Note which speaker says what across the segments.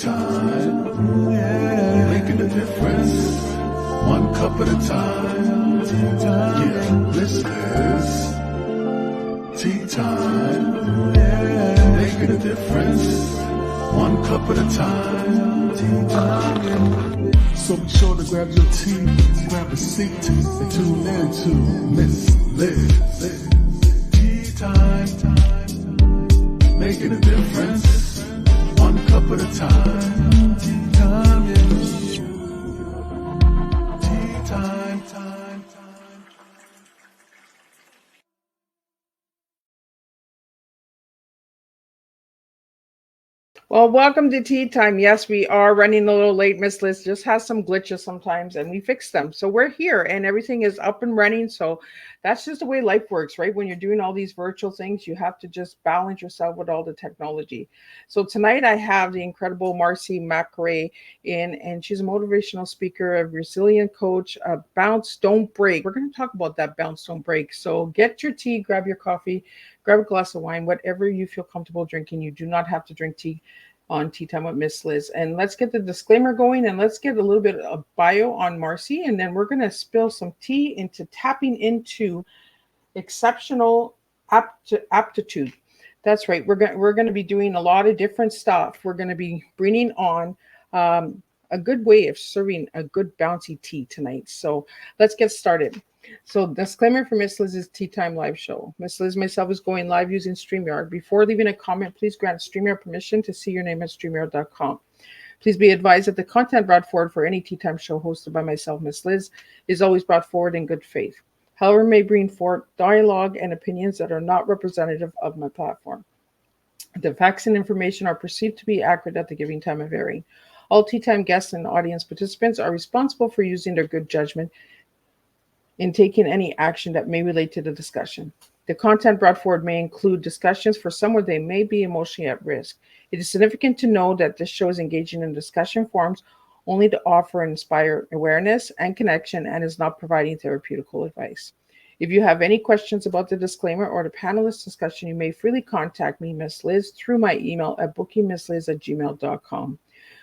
Speaker 1: Teatime, yeah, making a difference, one cup at a time. Teatime, yeah, this is Teatime, yeah, making a difference, one cup at a time. Teatime, yeah. So be sure to grab your tea, grab a seat, and tune in to Miss Liz. Teatime, making a difference, one cup at a time. Tea time, yeah. Tea time, time.
Speaker 2: Well, welcome to Tea Time. Yes, we are running a little late. Miss Liz just has some glitches sometimes, and we fix them. So we're here, and everything is up and running. So that's just the way life works, right? When you're doing all these virtual things, you have to just balance yourself with all the technology. So tonight I have the incredible Marcie Macari in, and she's a motivational speaker, a resilient coach, a bounce, don't break. We're going to talk about that bounce, don't break. So get your tea, grab your coffee, grab a glass of wine, whatever you feel comfortable drinking. You do not have to drink tea on Tea Time with Miss Liz. And let's get the disclaimer going, and let's get a little bit of bio on Marcie, and then we're going to spill some tea into tapping into exceptional aptitude. That's right. We're going to be doing a lot of different stuff. We're going to be bringing on a good way of serving a good bouncy tea tonight. So let's get started. So disclaimer for Miss Liz's Tea Time live show. Miss Liz myself is going live using StreamYard. Before leaving a comment, please grant StreamYard permission to see your name at StreamYard.com. Please be advised that the content brought forward for any Tea Time show hosted by myself, Miss Liz, is always brought forward in good faith. However, may bring forth dialogue and opinions that are not representative of my platform. The facts and information are perceived to be accurate at the given time of airing. All Tea Time guests and audience participants are responsible for using their good judgment in taking any action that may relate to the discussion. The content brought forward may include discussions for some where they may be emotionally at risk. It is significant to know that this show is engaging in discussion forums only to offer and inspire awareness and connection and is not providing therapeutical advice. If you have any questions about the disclaimer or the panelist discussion, you may freely contact me, Miss Liz, through my email at bookingmissliz@gmail.com.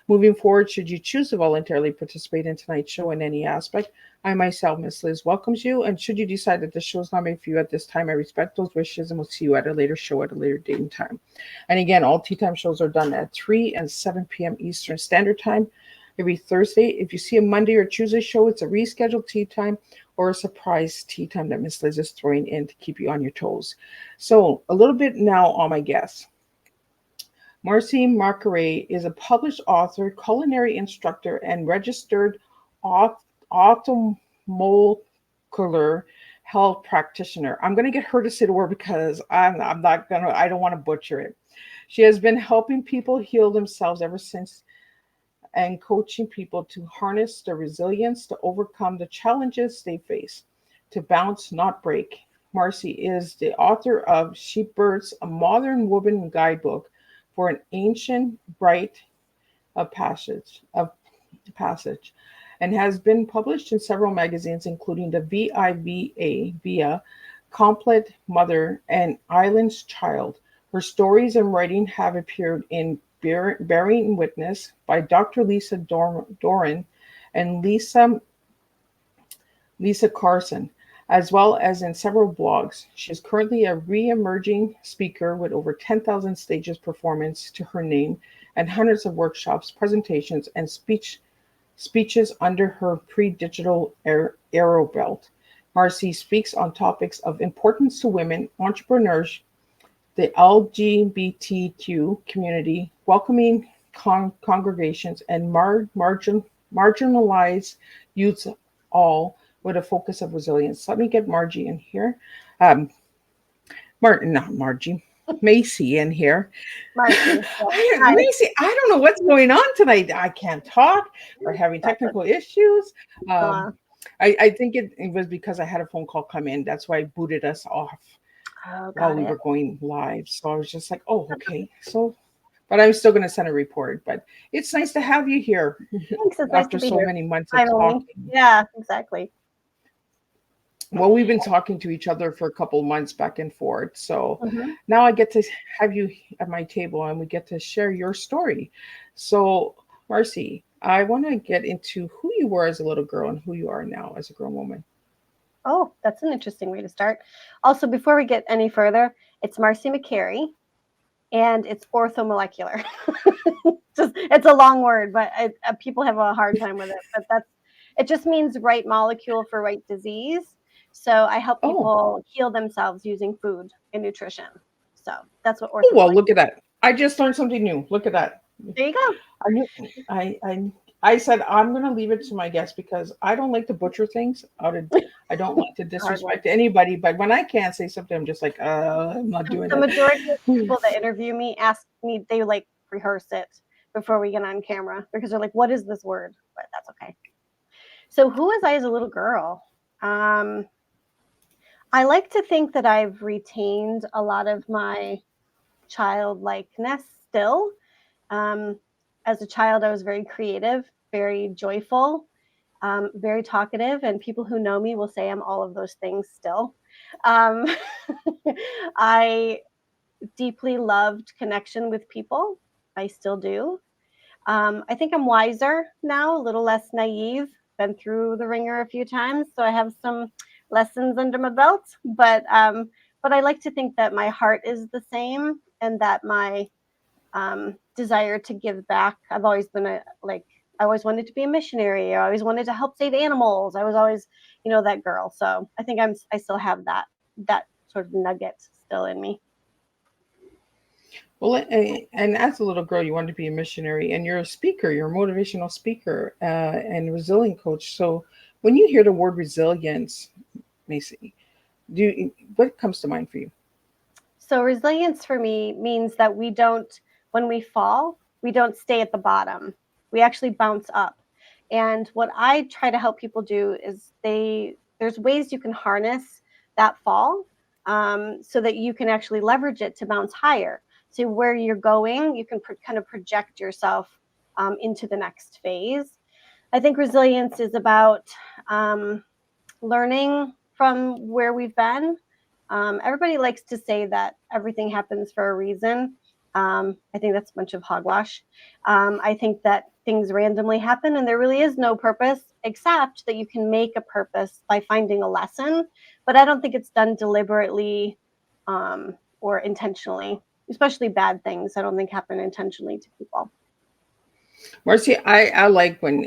Speaker 2: Moving forward, should you choose to voluntarily participate in tonight's show in any aspect, I myself, Miss Liz, welcomes you. And should you decide that this show is not made for you at this time, I respect those wishes and will see you at a later show at a later date and time. And again, all Tea Time shows are done at 3 and 7 p.m. Eastern Standard Time every Thursday. If you see a Monday or Tuesday show, it's a rescheduled Tea Time or a surprise Tea Time that Miss Liz is throwing in to keep you on your toes. So a little bit now on my guests. Marcie Macari is a published author, culinary instructor, and registered orthomolecular health practitioner. I'm going to get her to say the word because I don't want to butcher it. She has been helping people heal themselves ever since and coaching people to harness their resilience to overcome the challenges they face, to bounce, not break. Marcie is the author of Sheepbirds, a modern woman guidebook for an ancient rite of passage, and has been published in several magazines, including the VIVA, Compleat Mother, and Island's Child. Her stories and writing have appeared in Bearing Witness by Dr. Lisa Doran and Lisa Carson, as well as in several blogs. She is currently a re-emerging speaker with over 10,000 stages performance to her name and hundreds of workshops, presentations, and speeches under her pre-digital arrow belt. Marcie speaks on topics of importance to women, entrepreneurs, the LGBTQ community, welcoming congregations, and marginalized youths, all with a focus of resilience. Let me get Margie in here. Macy in here.
Speaker 3: Marcie.
Speaker 2: Macy, I don't know what's going on tonight. I can't talk. We're having technical issues. I think it was because I had a phone call come in. That's why I booted us off while we were going live. So I was just like, oh, okay. So, but I'm still going to send a report. But it's nice to have you here.
Speaker 3: Thanks,
Speaker 2: after so many months of talking.
Speaker 3: Yeah, exactly.
Speaker 2: Well, we've been talking to each other for a couple months back and forth. So
Speaker 3: Hmm.
Speaker 2: now I get to have you at my table and we get to share your story. So, Marcie, I want to get into who you were as a little girl and who you are now as a grown woman.
Speaker 3: Oh, that's an interesting way to start. Also, before we get any further, it's Marcie Macari, and it's orthomolecular. Just it's a long word, but people have a hard time with it. But it just means right molecule for right disease. So I help
Speaker 2: Oh,
Speaker 3: people heal themselves using food and nutrition. So that's what
Speaker 2: oh well, look
Speaker 3: orthomolecular.
Speaker 2: at that. I just learned something new. Look at that.
Speaker 3: There you go.
Speaker 2: I knew I said I'm gonna leave it to my guests because I don't like to butcher things. I don't like to
Speaker 3: Hard one.
Speaker 2: disrespect anybody, but when I can't say something, I'm just like, I'm not doing
Speaker 3: The
Speaker 2: it.
Speaker 3: majority of people that interview me ask me, they like rehearse it before we get on camera because they're like, "What is this word?" But that's okay. So who was I as a little girl? Um, I like to think that I've retained a lot of my childlikeness still. Um, as a child, I was very creative, very joyful, very talkative, and people who know me will say I'm all of those things still. Um, I deeply loved connection with people. I still do. I think I'm wiser now, a little less naive. Been through the ringer a few times, so I have some lessons under my belt. But I like to think that my heart is the same, and that my desire to give back. I've always been I always wanted to be a missionary. I always wanted to help save animals. I was always, that girl. So I think I still have that sort of nugget still in me.
Speaker 2: Well, and as a little girl, you wanted to be a missionary, and you're a speaker, you're a motivational speaker, and a resilient coach. So, when you hear the word resilience, Macy, what comes to mind for you?
Speaker 3: So resilience for me means that when we fall, we don't stay at the bottom. We actually bounce up. And what I try to help people do is there's ways you can harness that fall, so that you can actually leverage it to bounce higher. So where you're going, you can kind of project yourself into the next phase. I think resilience is about um, learning from where we've been. Everybody likes to say that everything happens for a reason. I think that's a bunch of hogwash. I think that things randomly happen and there really is no purpose except that you can make a purpose by finding a lesson. But I don't think it's done deliberately or intentionally, especially bad things. I don't think happen intentionally to people.
Speaker 2: Marcy, I like when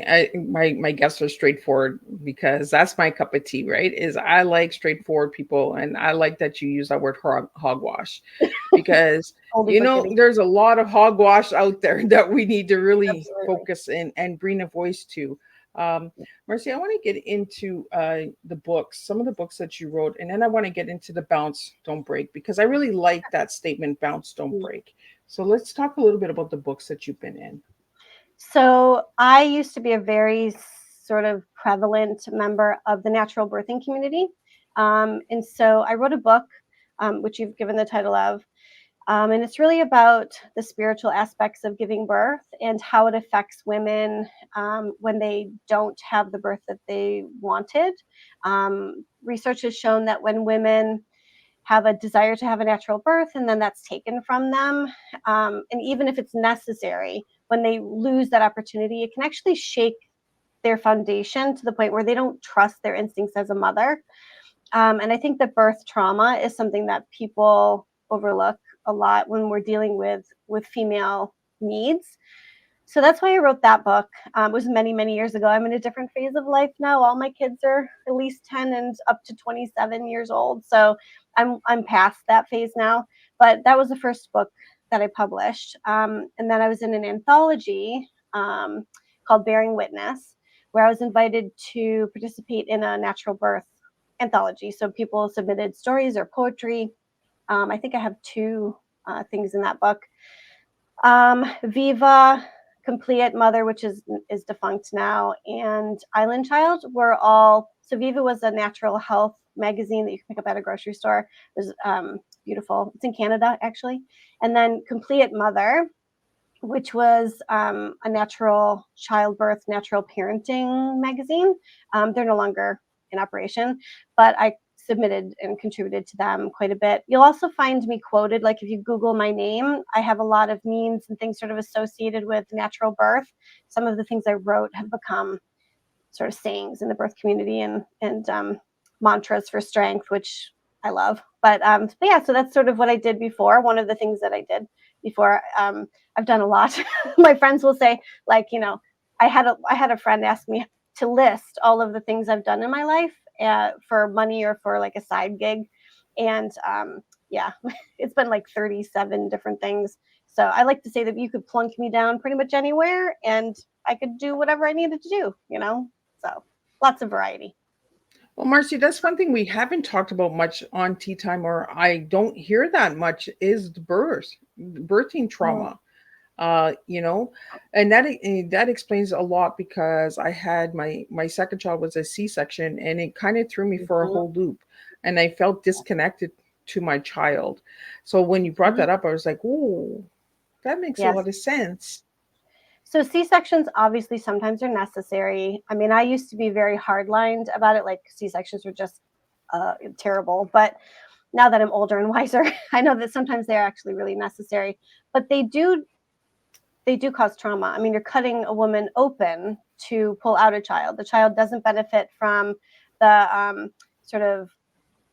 Speaker 2: my guests are straightforward because that's my cup of tea, right? Is I like straightforward people, and I like that you use that word hogwash because
Speaker 3: Oldie but goodie.
Speaker 2: there's a lot of hogwash out there that we need to really
Speaker 3: Absolutely.
Speaker 2: focus in and bring a voice to. Um, Marcy, I want to get into the books, some of the books that you wrote, and then I want to get into the bounce, don't break, because I really like that statement, bounce, don't break. So let's talk a little bit about the books that you've been in.
Speaker 3: So I used to be a very sort of prevalent member of the natural birthing community. And so I wrote a book, which you've given the title of. And it's really about the spiritual aspects of giving birth and how it affects women when they don't have the birth that they wanted. Research has shown that when women have a desire to have a natural birth and then that's taken from them, and even if it's necessary, when they lose that opportunity, it can actually shake their foundation to the point where they don't trust their instincts as a mother. And I think that birth trauma is something that people overlook a lot when we're dealing with female needs. So that's why I wrote that book. It was many, many years ago. I'm in a different phase of life now. All my kids are at least 10 and up to 27 years old. So I'm past that phase now. But that was the first book that I published. And then I was in an anthology called Bearing Witness, where I was invited to participate in a natural birth anthology. So people submitted stories or poetry. I think I have two things in that book. VIVA, Compleat Mother, which is defunct now, and Island Child were all. So VIVA was a natural health magazine that you can pick up at a grocery store. It was beautiful. It's in Canada actually. And then Compleat Mother, which was a natural childbirth, natural parenting magazine. They're no longer in operation, but I submitted and contributed to them quite a bit. You'll also find me quoted, like if you Google my name, I have a lot of memes and things sort of associated with natural birth. Some of the things I wrote have become sort of sayings in the birth community and mantras for strength, which I love. But yeah, so that's sort of what I did before. One of the things that I did before. I've done a lot. My friends will say, like, you know, I had a friend ask me to list all of the things I've done in my life for money or for like a side gig, and yeah, it's been like 37 different things. So I like to say that you could plunk me down pretty much anywhere, and I could do whatever I needed to do. You know, so lots of variety.
Speaker 2: Well, Marcie, that's one thing we haven't talked about much on Tea Time, or I don't hear that much, is the birthing
Speaker 3: Mm.
Speaker 2: trauma. You know, and that explains a lot, because I had my second child was a C-section, and it kind of threw me for a
Speaker 3: Mhm.
Speaker 2: whole loop, and I felt disconnected to my child. So when you brought
Speaker 3: Mhm.
Speaker 2: that up, I was like, "Oh, that makes a
Speaker 3: Yes.
Speaker 2: lot of sense."
Speaker 3: So C-sections obviously sometimes are necessary. I mean, I used to be very hard-lined about it, like C-sections were just terrible. But now that I'm older and wiser, I know that sometimes they're actually really necessary. But they do cause trauma. I mean, you're cutting a woman open to pull out a child. The child doesn't benefit from the sort of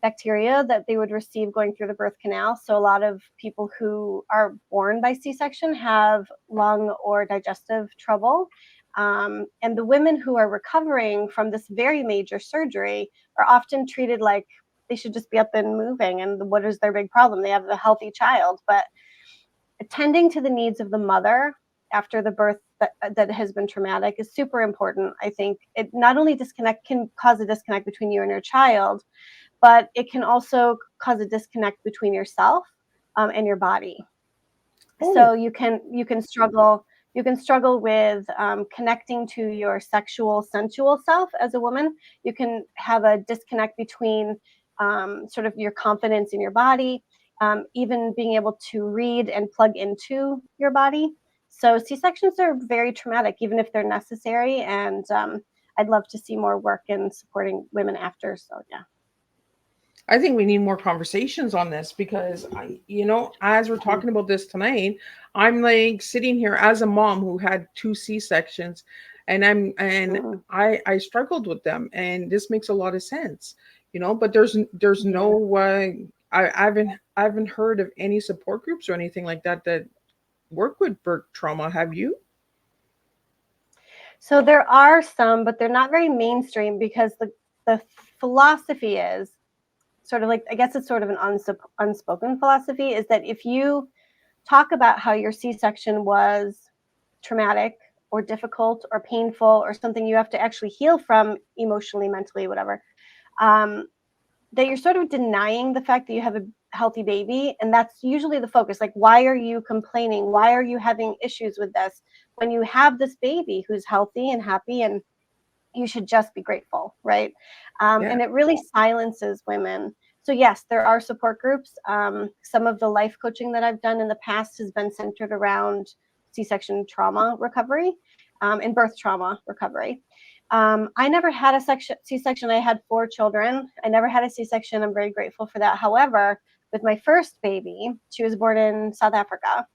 Speaker 3: bacteria that they would receive going through the birth canal. So a lot of people who are born by C-section have lung or digestive trouble. And the women who are recovering from this very major surgery are often treated like they should just be up and moving. And what is their big problem? They have a healthy child, but attending to the needs of the mother after the birth that has been traumatic is super important. I think it not only can cause a disconnect between you and your child, but it can also cause a disconnect between yourself and your body. So
Speaker 2: Oh,
Speaker 3: you can struggle with connecting to your sexual sensual self as a woman. You can have a disconnect between sort of your confidence in your body, even being able to read and plug into your body. So C-sections are very traumatic, even if they're necessary, and I'd love to see more work in supporting women after. So yeah.
Speaker 2: I think we need more conversations on this, because as we're talking about this tonight, I'm like sitting here as a mom who had two C-sections, and
Speaker 3: Mhm.
Speaker 2: I struggled with them, and this makes a lot of sense, but there's
Speaker 3: Yeah.
Speaker 2: no I haven't heard of any support groups or anything like that work with birth trauma. Have you?
Speaker 3: So there are some, but they're not very mainstream because the philosophy is sort of like, I guess it's sort of an unspoken philosophy, is that if you talk about how your C-section was traumatic or difficult or painful or something you have to actually heal from emotionally, mentally, whatever, um, that you're sort of denying the fact that you have a healthy baby. And that's usually the focus. Like, why are you complaining? Why are you having issues with this when you have this baby who's healthy and happy, and you should just be grateful, right?
Speaker 2: Yeah.
Speaker 3: And it really silences women. So yes, there are support groups. Some of the life coaching that I've done in the past has been centered around C-section trauma recovery and birth trauma recovery. I never had a C-section. I had 4 children. I never had a C-section. I'm very grateful for that. However, with my first baby, she was born in South Africa,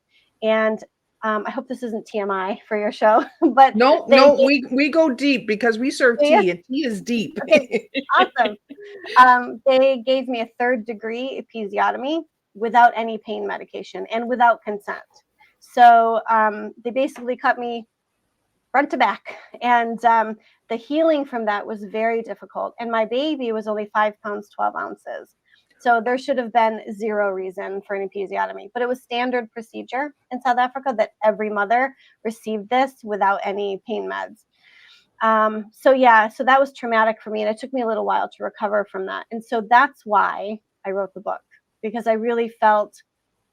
Speaker 3: and I hope this isn't TMI for your show, but
Speaker 2: No,
Speaker 3: they
Speaker 2: no, we go deep, because we serve
Speaker 3: gave
Speaker 2: tea, and tea is deep.
Speaker 3: okay, awesome. They gave me a 3rd-degree episiotomy without any pain medication and without consent. So they basically cut me front to back, and the healing from that was very difficult. And my baby was only 5 pounds 12 ounces. So there should have been zero reason for an episiotomy, but it was standard procedure in South Africa that every mother received this without any pain meds. So that was traumatic for me, and it took me a little while to recover from that. And so that's why I wrote the book, because I really felt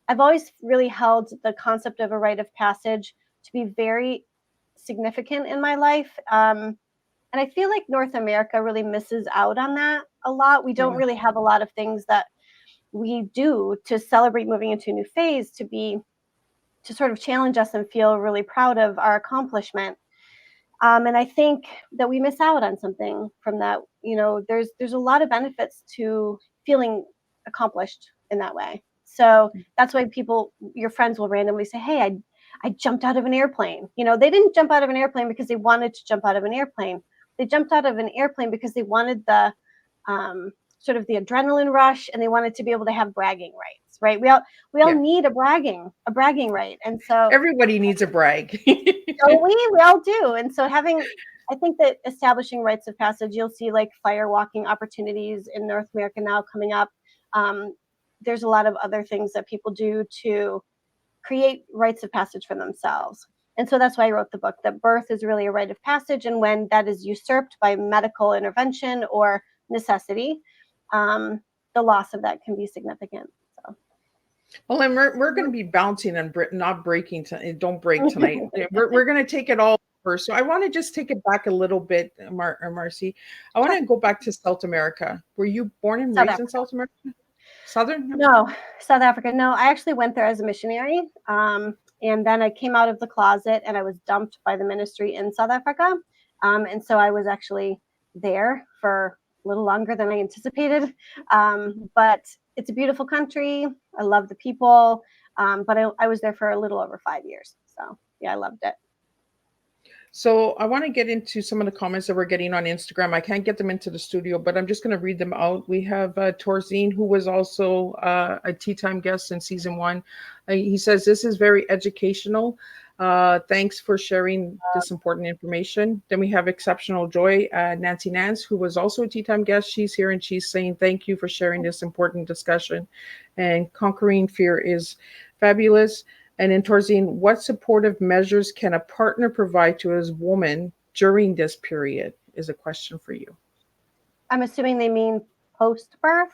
Speaker 3: I've always really held the concept of a rite of passage to be very significant in my life. And I feel like North America really misses out on that a lot. We don't
Speaker 2: Yeah.
Speaker 3: really have a lot of things that we do to celebrate moving into a new phase, to sort of challenge us and feel really proud of our accomplishment. And I think that we miss out on something from that. There's a lot of benefits to feeling accomplished in that way. So that's why your friends will randomly say, hey, I jumped out of an airplane. They didn't jump out of an airplane because they wanted to jump out of an airplane. They jumped out of an airplane because they wanted the sort of the adrenaline rush, and they wanted to be able to have bragging rights, right? We all need a bragging right. And so
Speaker 2: everybody needs a brag.
Speaker 3: we all do. And so I think that establishing rites of passage, you'll see like fire walking opportunities in North America now coming up. There's a lot of other things that people do to create rites of passage for themselves. And so that's why I wrote the book, that birth is really a rite of passage. And when that is usurped by medical intervention or necessity, the loss of that can be significant. So.
Speaker 2: Well, and we're going to be bouncing and not breaking. Don't break tonight. We're going to take it all first. So I want to just take it back a little bit, Marcie. I want to go back to South America. Were you born and raised in South America? Southern?
Speaker 3: No, South Africa. No, I actually went there as a missionary. And then I came out of the closet and I was dumped by the ministry in South Africa. And so I was actually there for a little longer than I anticipated. But it's a beautiful country. I love the people. But I was there for a little over 5 years. So yeah, I loved it.
Speaker 2: So I want to get into some of the comments that we're getting on Instagram. I can't get them into the studio, but I'm just going to read them out. We have Torzine, who was also a Teatime guest in season 1. He says, this is very educational. Thanks for sharing this important information. Then we have Exceptional Joy, Nancy Nance, who was also a Teatime guest. She's here and she's saying, thank you for sharing this important discussion. And Conquering Fear is fabulous. And in Torzine, what supportive measures can a partner provide to his woman during this period is a question for you.
Speaker 3: I'm assuming they mean post-birth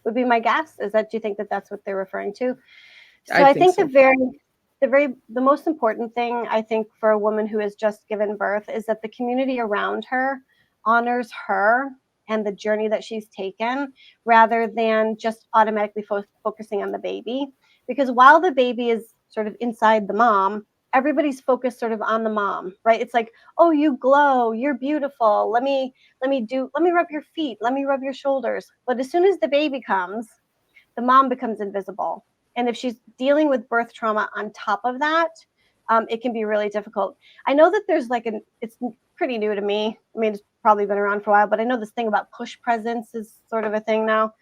Speaker 3: would be my guess. Do you think that that's what they're referring to? So I think so. The most important thing, I think, for a woman who has just given birth is that the community around her honors her and the journey that she's taken, rather than just automatically focusing on the baby. Because while the baby is sort of inside the mom, everybody's focused sort of on the mom, right? It's like, oh, you glow, you're beautiful. Let me rub your feet, let me rub your shoulders. But as soon as the baby comes, the mom becomes invisible. And if she's dealing with birth trauma on top of that, it can be really difficult. I know that there's it's pretty new to me. I mean, it's probably been around for a while, but I know this thing about push presents is sort of a thing now,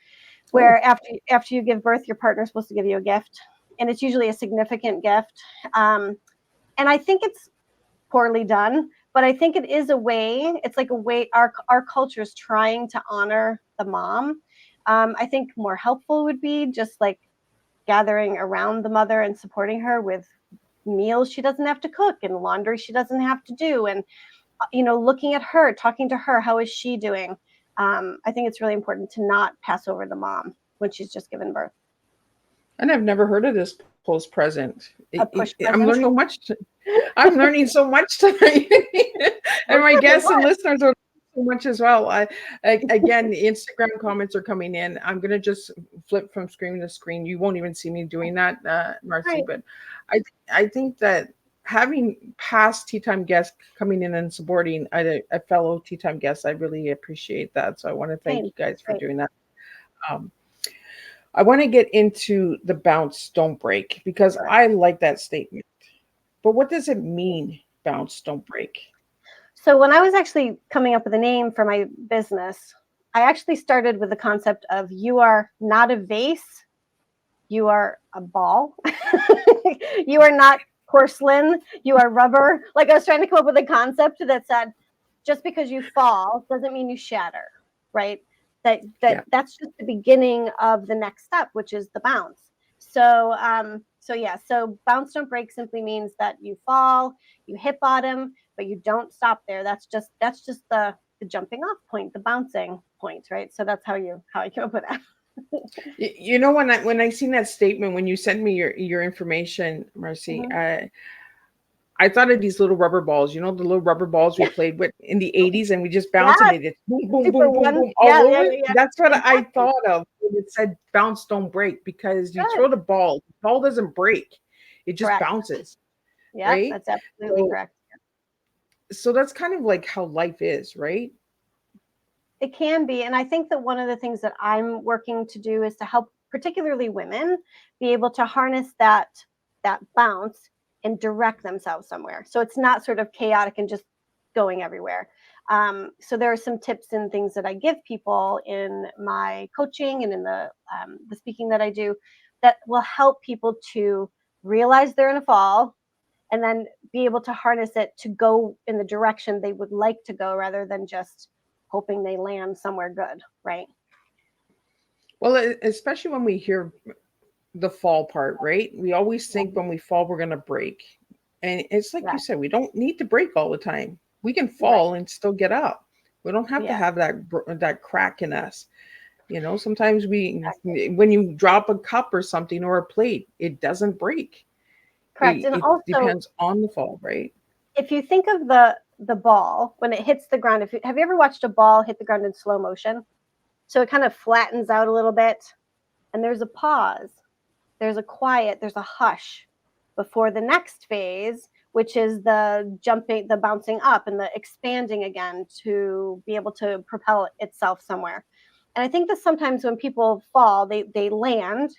Speaker 3: where after you give birth, your partner's supposed to give you a gift. And it's usually a significant gift. And I think it's poorly done, but I think it is a way, it's like a way our culture is trying to honor the mom. I think more helpful would be just like gathering around the mother and supporting her with meals she doesn't have to cook and laundry she doesn't have to do. And, looking at her, talking to her, how is she doing? I think it's really important to not pass over the mom when she's just given birth.
Speaker 2: And I've never heard of this post present.
Speaker 3: I'm
Speaker 2: learning so much. I'm learning so much tonight. And my guests and listeners are so much as well. Again, the Instagram comments are coming in. I'm going to just flip from screen to screen. You won't even see me doing that, Marcie. Right. But I think that having past Teatime guests coming in and supporting a fellow Teatime guest, I really appreciate that. So I want to thank you guys for doing that. I want to get into the bounce, don't break, because I like that statement. But what does it mean, bounce, don't break?
Speaker 3: So when I was actually coming up with a name for my business, I actually started with the concept of you are not a vase, you are a ball. You are not porcelain, you are rubber. Like I was trying to come up with a concept that said, just because you fall doesn't mean you shatter, right? That's just the beginning of the next step, which is the bounce. So bounce don't break simply means that you fall, you hit bottom, but you don't stop there. That's just the jumping off point, the bouncing point, right? So that's how I came up with that.
Speaker 2: When I seen that statement, when you sent me your information, Marcie, mm-hmm. I thought of these little rubber balls, the little rubber balls we played with in the 80s, and we just bounced and they did boom, boom, boom, boom, boom, all over. Yeah. That's what I thought of when it said bounce, don't break, because you throw the ball doesn't break. It just bounces.
Speaker 3: Yeah, right? That's absolutely correct.
Speaker 2: So that's kind of like how life is, right?
Speaker 3: It can be. And I think that one of the things that I'm working to do is to help particularly women be able to harness that bounce and direct themselves somewhere. So it's not sort of chaotic and just going everywhere. So there are some tips and things that I give people in my coaching and in the speaking that I do that will help people to realize they're in a fall and then be able to harness it to go in the direction they would like to go rather than just hoping they land somewhere good, right?
Speaker 2: Well, especially when we hear the fall part, right? We always think when we fall, we're going to break. And it's like you
Speaker 3: Right.
Speaker 2: said, we don't need to break all the time. We can
Speaker 3: Right.
Speaker 2: fall and still get up. We don't have to
Speaker 3: Yeah.
Speaker 2: have that crack in us. You know, sometimes when you drop a cup or something or a plate, it doesn't break.
Speaker 3: Correct. And
Speaker 2: It
Speaker 3: also,
Speaker 2: depends on the fall, right?
Speaker 3: if you think of the ball when it hits the ground, have you ever watched a ball hit the ground in slow motion? So it kind of flattens out a little bit, and there's a pause, there's a quiet, there's a hush before the next phase, which is the jumping, the bouncing up, and the expanding again to be able to propel itself somewhere. And I think that sometimes when people fall, they land,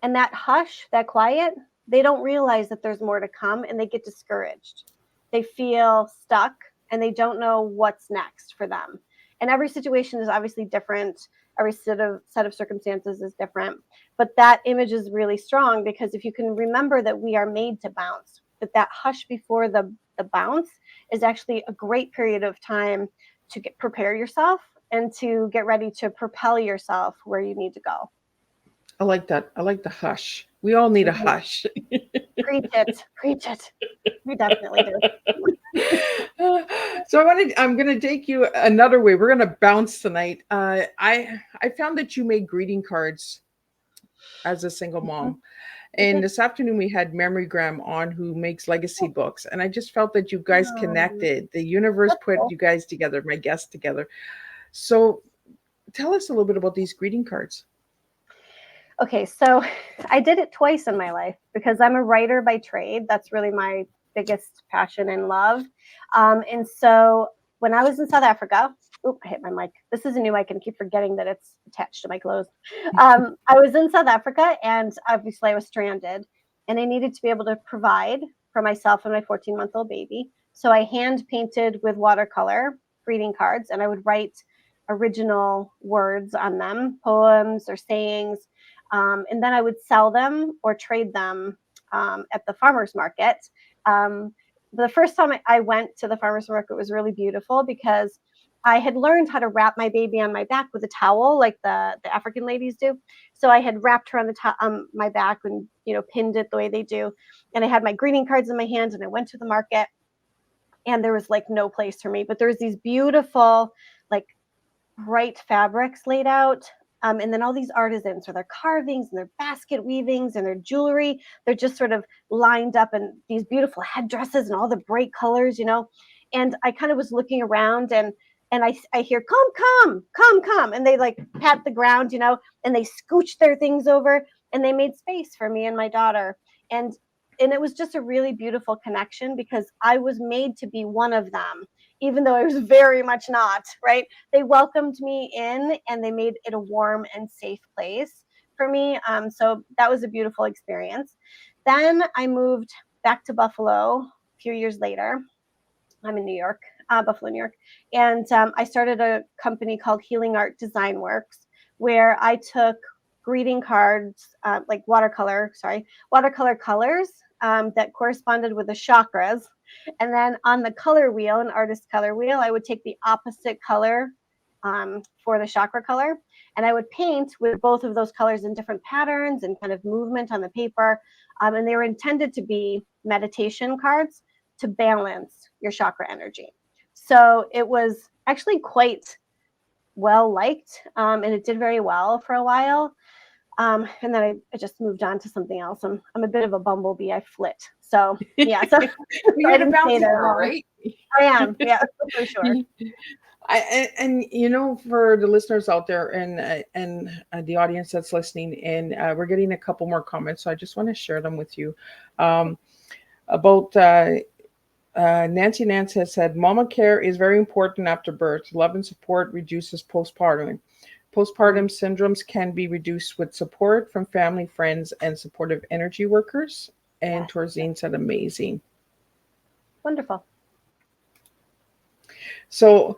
Speaker 3: and that hush, that quiet, they don't realize that there's more to come, and they get discouraged. They feel stuck, and they don't know what's next for them. And every situation is obviously different. Every set of circumstances is different. But that image is really strong because if you can remember that we are made to bounce, that hush before the bounce is actually a great period of time to prepare yourself and to get ready to propel yourself where you need to go.
Speaker 2: I like that. I like the hush. We all need a
Speaker 3: Mhm.
Speaker 2: hush.
Speaker 3: Preach it, preach it. We definitely do.
Speaker 2: So I'm going to take you another way. We're going to bounce tonight. I found that you made greeting cards as a single mom.
Speaker 3: Mhm. I
Speaker 2: And
Speaker 3: did.
Speaker 2: this afternoon we had Memory Graham on, who makes legacy books. And I just felt that you guys
Speaker 3: Um,
Speaker 2: connected. The universe
Speaker 3: that's
Speaker 2: put
Speaker 3: cool.
Speaker 2: you guys together, my guests together. So tell us a little bit about these greeting cards.
Speaker 3: Okay, so I did it twice in my life because I'm a writer by trade. That's really my biggest passion and love. And so when I was in South Africa, oop, I hit my mic. This is a new mic and I keep forgetting that it's attached to my clothes. I was in South Africa and obviously I was stranded and I needed to be able to provide for myself and my 14-month-old baby. So I hand painted with watercolor greeting cards and I would write original words on them, poems or sayings, and then I would sell them or trade them at the farmer's market. Um, the first time I went to the farmer's market was really beautiful because I had learned how to wrap my baby on my back with a towel, like the African ladies do. So I had wrapped her on my back and pinned it the way they do, and I had my greeting cards in my hand, and I went to the market, and there was like no place for me, but there was these beautiful like bright fabrics laid out. And then all these artisans with their carvings and their basket weavings and their jewelry, they're just sort of lined up in these beautiful headdresses and all the bright colors. And I kind of was looking around and I hear, come. And they like pat the ground, and they scooch their things over and they made space for me and my daughter. And it was just a really beautiful connection because I was made to be one of them, even though I was very much not, right? They welcomed me in and they made it a warm and safe place for me. So that was a beautiful experience. Then I moved back to Buffalo a few years later. I'm in New York, Buffalo, New York. And I started a company called Healing Art Design Works, where I took greeting cards, like watercolor colors that corresponded with the chakras. And then on the color wheel, an artist color wheel, I would take the opposite color for the chakra color. And I would paint with both of those colors in different patterns and kind of movement on the paper. And they were intended to be meditation cards to balance your chakra energy. So it was actually quite well liked, and it did very well for a while. And then I just moved on to something else. I'm a bit of a bumblebee. I flit. So yeah, so, so I
Speaker 2: You're the
Speaker 3: didn't stay
Speaker 2: bouncy
Speaker 3: there
Speaker 2: girl,
Speaker 3: long.
Speaker 2: right?
Speaker 3: I am, yeah, for sure.
Speaker 2: And for the listeners out there and the audience that's listening, and we're getting a couple more comments, so I just want to share them with you about Nancy Nance has said, Mama care is very important after birth. Love and support reduces postpartum. Postpartum syndromes can be reduced with support from family, friends, and supportive energy workers. And
Speaker 3: Yes.
Speaker 2: Torzine said, amazing.
Speaker 3: Wonderful.
Speaker 2: So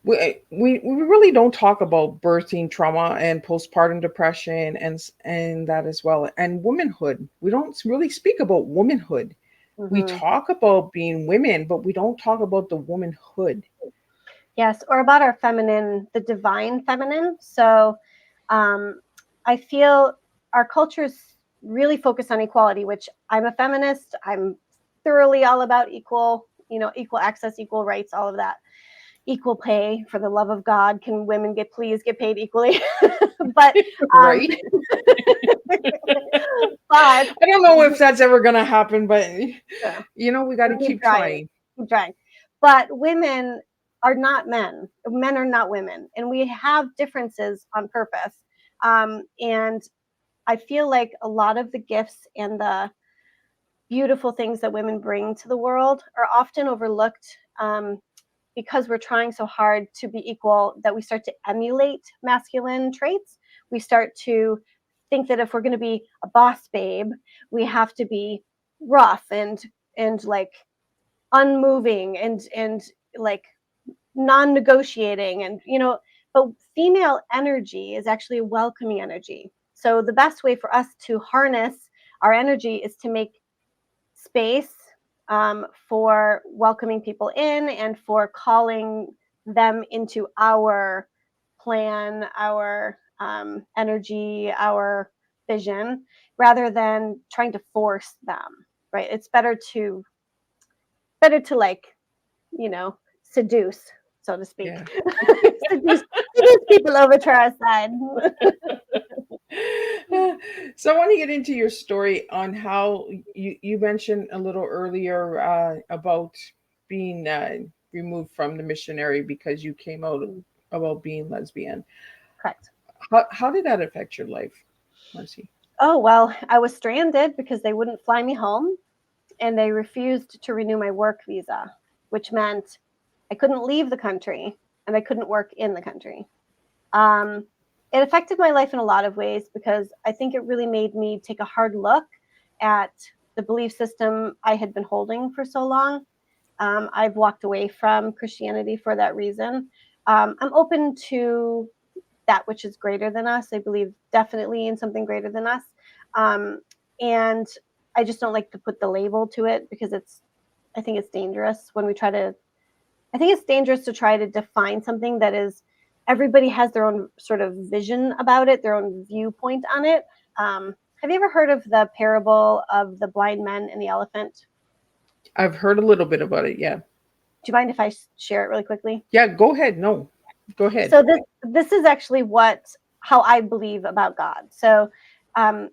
Speaker 2: we really don't talk about birthing trauma and postpartum depression and that as well. And womanhood. We don't really speak about womanhood. We
Speaker 3: Hmm.
Speaker 2: talk about being women, but we don't talk about the womanhood.
Speaker 3: Yes, or about our feminine, the divine feminine. So I feel our cultures really focus on equality, which I'm a feminist. I'm thoroughly all about equal, equal access, equal rights, all of that. Equal pay, for the love of God. Can women please get paid equally? But um,
Speaker 2: Right?
Speaker 3: but
Speaker 2: I don't know if that's ever going to happen, but
Speaker 3: yeah,
Speaker 2: we got to
Speaker 3: keep
Speaker 2: keep
Speaker 3: trying,
Speaker 2: trying.
Speaker 3: keep trying. But women are not men. Men are not women, and we have differences on purpose. And I feel like a lot of the gifts and the beautiful things that women bring to the world are often overlooked, because we're trying so hard to be equal, that we start to emulate masculine traits. We start to think that if we're going to be a boss babe, we have to be rough and like unmoving and like non-negotiating, and but female energy is actually a welcoming energy. So the best way for us to harness our energy is to make space, for welcoming people in and for calling them into our plan, our energy, our vision, rather than trying to force them. Right? It's better to like, seduce, so to speak.
Speaker 2: Yeah.
Speaker 3: seduce people over to our side.
Speaker 2: So I want to get into your story on how you mentioned a little earlier about being removed from the missionary because you came out about being lesbian.
Speaker 3: Correct.
Speaker 2: How did that affect your life, Marcie?
Speaker 3: Oh, well, I was stranded because they wouldn't fly me home, and they refused to renew my work visa, which meant I couldn't leave the country and I couldn't work in the country. Um, it affected my life in a lot of ways because I think it really made me take a hard look at the belief system I had been holding for so long. I've walked away from Christianity for that reason. I'm open to that which is greater than us. I believe definitely in something greater than us. Um, and I just don't like to put the label to it because I think it's dangerous when we try to, I think it's dangerous to try to define something that is, everybody has their own sort of vision about it, their own viewpoint on it. Have you ever heard of the parable of the blind men and the elephant?
Speaker 2: I've heard a little bit about it. Yeah.
Speaker 3: Do you mind if I share it really quickly?
Speaker 2: Yeah. Go ahead. No, go ahead.
Speaker 3: So this is actually how I believe about God. So um,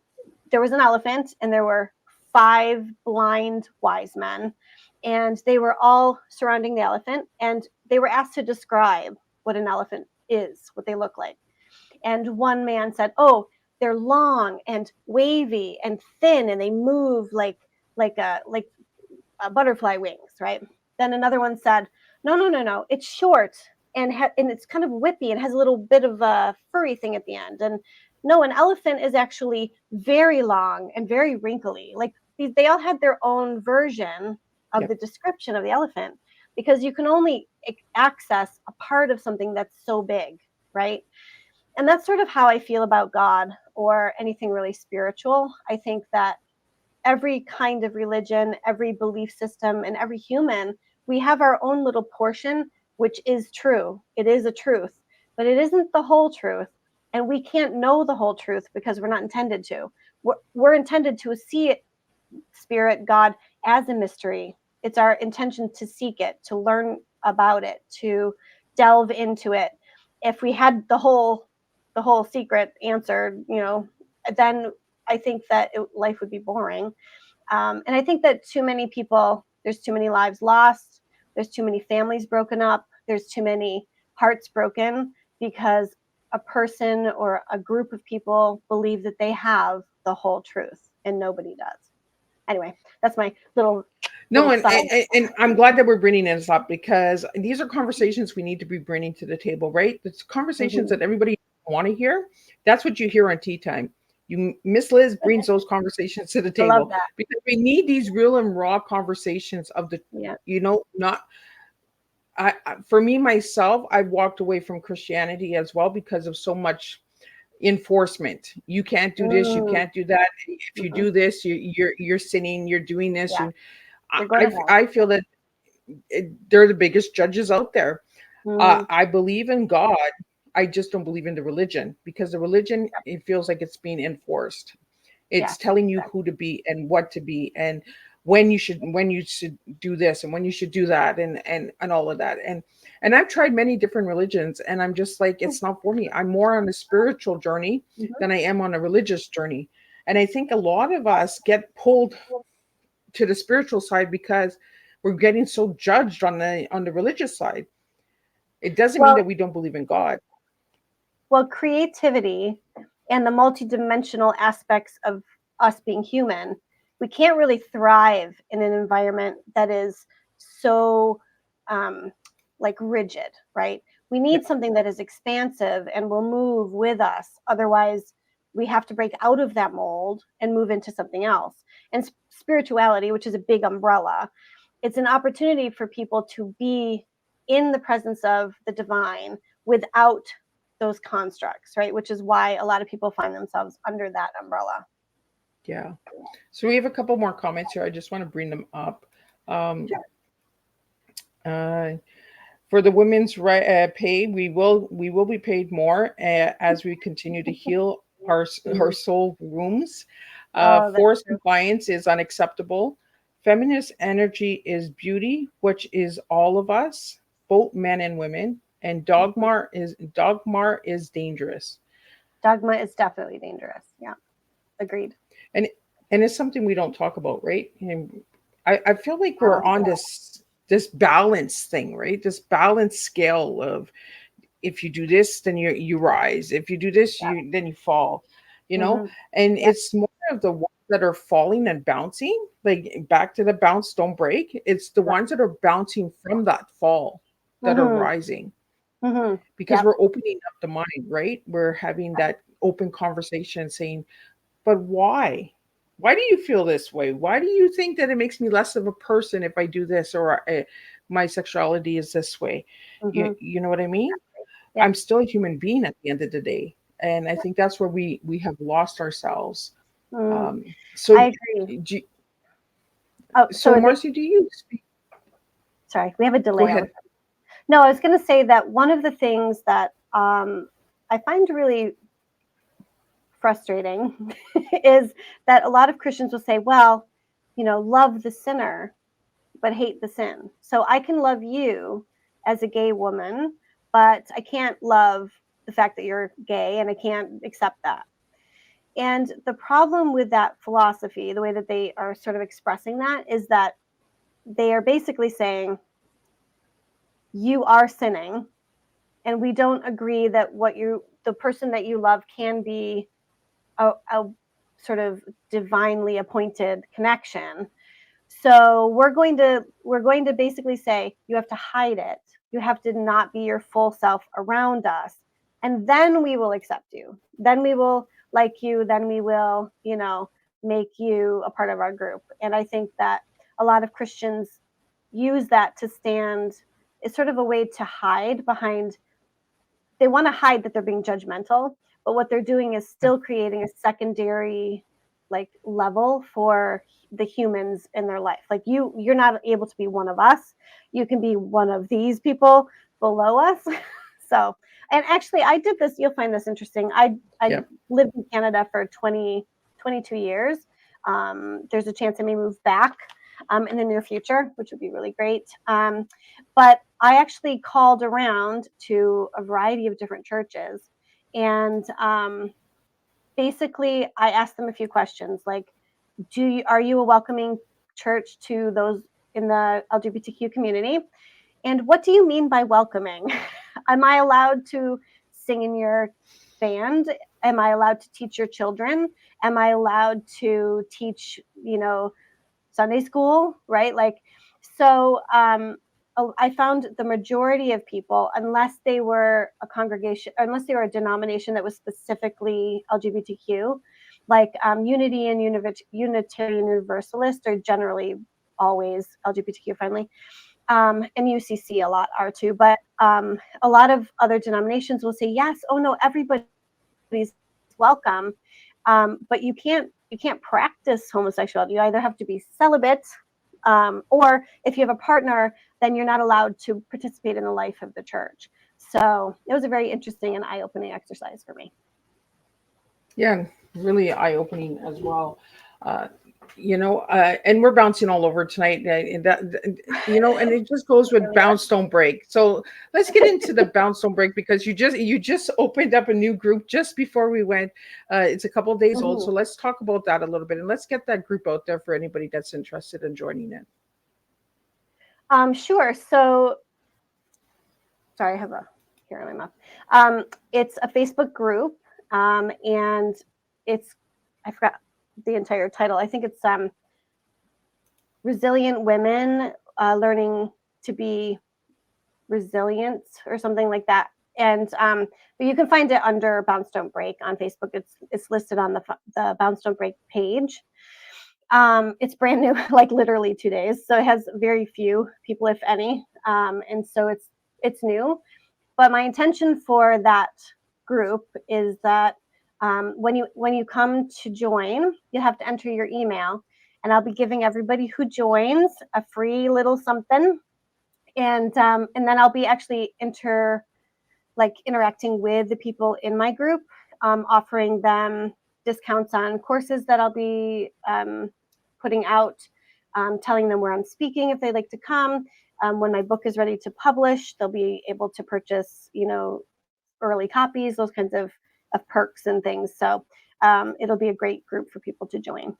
Speaker 3: there was an elephant, and there were 5 blind wise men, and they were all surrounding the elephant, and they were asked to describe what an elephant is, what they look like. And one man said, "Oh, they're long and wavy and thin, and they move like butterfly wings, right?" Then another one said, "No, no, no, no, it's short and it's kind of whippy and has a little bit of a furry thing at the end. And no, an elephant is actually very long and very wrinkly." Like they all had their own version of
Speaker 2: Yep.
Speaker 3: the description of the elephant, because you can only access a part of something that's so big, right? And that's sort of how I feel about God or anything really spiritual. I think that every kind of religion, every belief system, and every human, we have our own little portion, which is true. It is a truth, but it isn't the whole truth. And we can't know the whole truth because we're not intended to. We're intended to see it, spirit, God, as a mystery. It's our intention to seek it, to learn about it, to delve into it. If we had the whole secret answered, then I think that life would be boring. And I think that too many people, there's too many lives lost, there's too many families broken up, there's too many hearts broken because a person or a group of people believe that they have the whole truth and nobody does. Anyway, that's my little
Speaker 2: No,
Speaker 3: side.
Speaker 2: and I'm glad that we're bringing this up, because these are conversations we need to be bringing to the table, right? It's conversations that everybody want to hear. That's what you hear on Tea Time. Miss Liz brings those conversations to the
Speaker 3: I love
Speaker 2: table,
Speaker 3: that.
Speaker 2: because we need these real and raw conversations of the,
Speaker 3: Yeah.
Speaker 2: not. For me myself, I've walked away from Christianity as well because of so much enforcement. You can't do this, you
Speaker 3: Mm,
Speaker 2: can't do that. If you
Speaker 3: mhm.
Speaker 2: do this, you're sinning. You're doing this.
Speaker 3: Yeah.
Speaker 2: You,
Speaker 3: You're going to hell.
Speaker 2: I feel that they're the biggest judges out there.
Speaker 3: Mm,
Speaker 2: I believe in God. I just don't believe in the religion, because the religion, it feels like it's being enforced.
Speaker 3: yeah.
Speaker 2: It's telling you who to be and what to be, and when you should do this and when you should do that, and all of that. And I've tried many different religions, and I'm just like, it's not for me. I'm more on a spiritual journey
Speaker 3: Mhm.
Speaker 2: than I am on a religious journey. And I think a lot of us get pulled to the spiritual side because we're getting so judged on the religious side. It doesn't mean
Speaker 3: Well,
Speaker 2: that we don't believe in God.
Speaker 3: creativity and the multidimensional aspects of us being human, we can't really thrive in an environment that is so like rigid, right? We
Speaker 2: Yeah.
Speaker 3: need something that is expansive and will move with us. Otherwise, we have to break out of that mold and move into something else. And spirituality, which is a big umbrella, it's an opportunity for people to be in the presence of the divine without those constructs, right? Which is why a lot of people find themselves under that umbrella.
Speaker 2: Yeah. So we have a couple more comments here. I just want to bring them up. Um, uh, for the women's pay, we will be paid more as we continue to heal our soul wounds.
Speaker 3: Oh, that's
Speaker 2: Forced
Speaker 3: true.
Speaker 2: compliance is unacceptable. Feminist energy is beauty, which is all of us, both men and women. And dogma is dangerous.
Speaker 3: Dogma is definitely dangerous. Yeah, agreed.
Speaker 2: and and it's something we don't talk about, right? And I feel like we're
Speaker 3: Wow.
Speaker 2: on this balance thing, right? This balance scale of, if you do this, then you rise. If you do this,
Speaker 3: Yeah.
Speaker 2: you then you fall, you know.
Speaker 3: Mm-hmm.
Speaker 2: And
Speaker 3: Yeah.
Speaker 2: it's more of the ones that are falling and bouncing, like back to the bounce, don't break. It's the
Speaker 3: Right.
Speaker 2: ones that are bouncing from that fall that are
Speaker 3: Mm-hmm.
Speaker 2: rising,
Speaker 3: Mm-hmm.
Speaker 2: because
Speaker 3: Yep.
Speaker 2: we're opening up the mind, right? We're having that open conversation, saying, but why? Why do you feel this way? Why do you think that it makes me less of a person if I do this, or my sexuality is this way?
Speaker 3: Mm-hmm.
Speaker 2: You know what I mean?
Speaker 3: Yep.
Speaker 2: I'm still a human being at the end of the day, and I think that's where we have lost ourselves.
Speaker 3: Mm.
Speaker 2: So,
Speaker 3: I agree.
Speaker 2: do,
Speaker 3: Oh,
Speaker 2: so
Speaker 3: so
Speaker 2: Marcie, do you speak?
Speaker 3: sorry, we have a
Speaker 2: Go
Speaker 3: delay all the
Speaker 2: ahead.
Speaker 3: time. No, I was going to say that one of the things that I find really frustrating is that a lot of Christians will say, well, love the sinner, but hate the sin. So I can love you as a gay woman, but I can't love the fact that you're gay, and I can't accept that. And the problem with that philosophy, the way that they are sort of expressing that, is that they are basically saying, you are sinning, and we don't agree that the person that you love can be a sort of divinely appointed connection. So we're going to basically say, you have to hide it. You have to not be your full self around us, and then we will accept you. Then we will like you. Then we will, make you a part of our group. And I think that a lot of Christians use that to stand. It's sort of a way to hide behind. They want to hide that they're being judgmental, but what they're doing is still creating a secondary like level for the humans in their life. Like you're not able to be one of us. You can be one of these people below us. So, and actually I did this, you'll find this interesting. I
Speaker 2: Yep.
Speaker 3: lived in Canada for 22 years. There's a chance I may move back in the near future, which would be really great. But I actually called around to a variety of different churches, and basically I asked them a few questions like, are you a welcoming church to those in the LGBTQ community? And what do you mean by welcoming? Am I allowed to sing in your band? Am I allowed to teach your children? Am I allowed to teach, Sunday school, right? Like, so I found the majority of people, unless they were a congregation, unless they were a denomination that was specifically LGBTQ, like Unity and Unitarian Universalist are generally always LGBTQ friendly. And UCC a lot are too, but a lot of other denominations will say, yes, oh no, everybody's welcome, but you can't practice homosexuality. You either have to be celibate, or if you have a partner, then you're not allowed to participate in the life of the church. So it was a very interesting and eye-opening exercise for me.
Speaker 2: Yeah, really eye-opening as well. And we're bouncing all over tonight. And it just goes with bounce don't break. So let's get into the bounce don't break, because you just opened up a new group just before we went. It's a couple of days old, so let's talk about that a little bit, and let's get that group out there for anybody that's interested in joining it.
Speaker 3: Sure. So, sorry, I have a hair in my mouth. It's a Facebook group, and I forgot the entire title. I think it's Resilient Women Learning to Be Resilient or something like that. And but you can find it under Bounce Don't Break on Facebook. It's listed on the Bounce Don't Break page. It's brand new, like literally 2 days, so it has very few people, if any, and so it's new. But my intention for that group is that when you come to join, you have to enter your email, and I'll be giving everybody who joins a free little something, and then I'll be actually interacting with the people in my group, offering them discounts on courses that I'll be putting out, telling them where I'm speaking if they'd like to come. When my book is ready to publish, they'll be able to purchase, early copies, those kinds of perks and things. So it'll be a great group for people to join.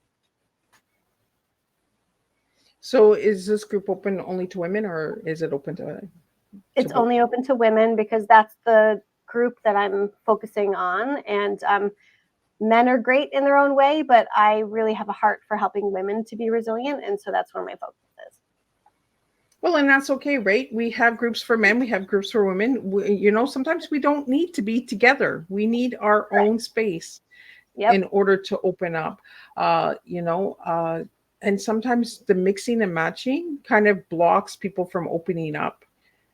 Speaker 2: So is this group open only to women, or is it open to
Speaker 3: It's only open to women, because that's the group that I'm focusing on. And men are great in their own way, but I really have a heart for helping women to be resilient. And so that's where my focus is.
Speaker 2: Well, and that's okay, right? We have groups for men, we have groups for women. Sometimes we don't need to be together. We need our own space in order to open up, and sometimes the mixing and matching kind of blocks people from opening up.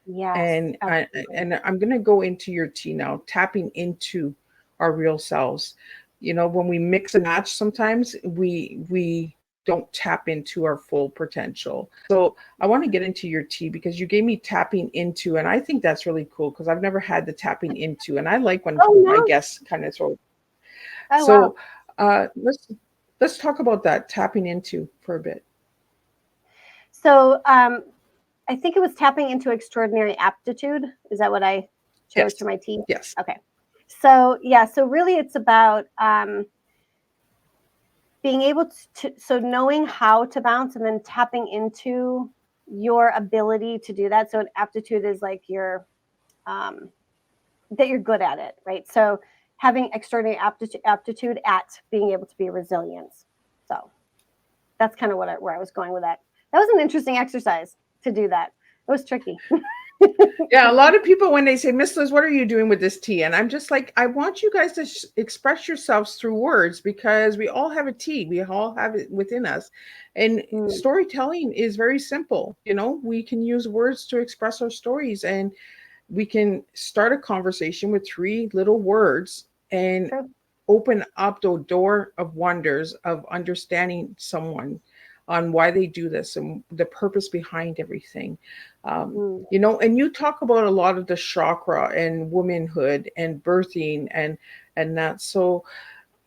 Speaker 3: Yes.
Speaker 2: And I'm going to go into your T now, tapping into our real selves. When we mix and match, sometimes we don't tap into our full potential. So I want to get into your T, because you gave me tapping into, and I think that's really cool, because I've never had the tapping into, and I like when my guests kind of throw. So let's talk about that tapping into for a bit.
Speaker 3: So I think it was tapping into extraordinary aptitude. Is that what I chose for my T?
Speaker 2: Yes.
Speaker 3: Okay. So so really it's about being able so knowing how to bounce, and then tapping into your ability to do that. So an aptitude is like your that you're good at it, right? So having extraordinary aptitude at being able to be resilient. So that's kind of where I was going with that. That was an interesting exercise to do that. It was tricky.
Speaker 2: Yeah, a lot of people, when they say, Miss Liz, what are you doing with this T? And I'm just like, I want you guys to express yourselves through words, because we all have a T. We all have it within us. And storytelling is very simple. We can use words to express our stories, and we can start a conversation with 3 little words and open up the door of wonders of understanding someone on why they do this and the purpose behind everything. And you talk about a lot of the chakra and womanhood and birthing and that. So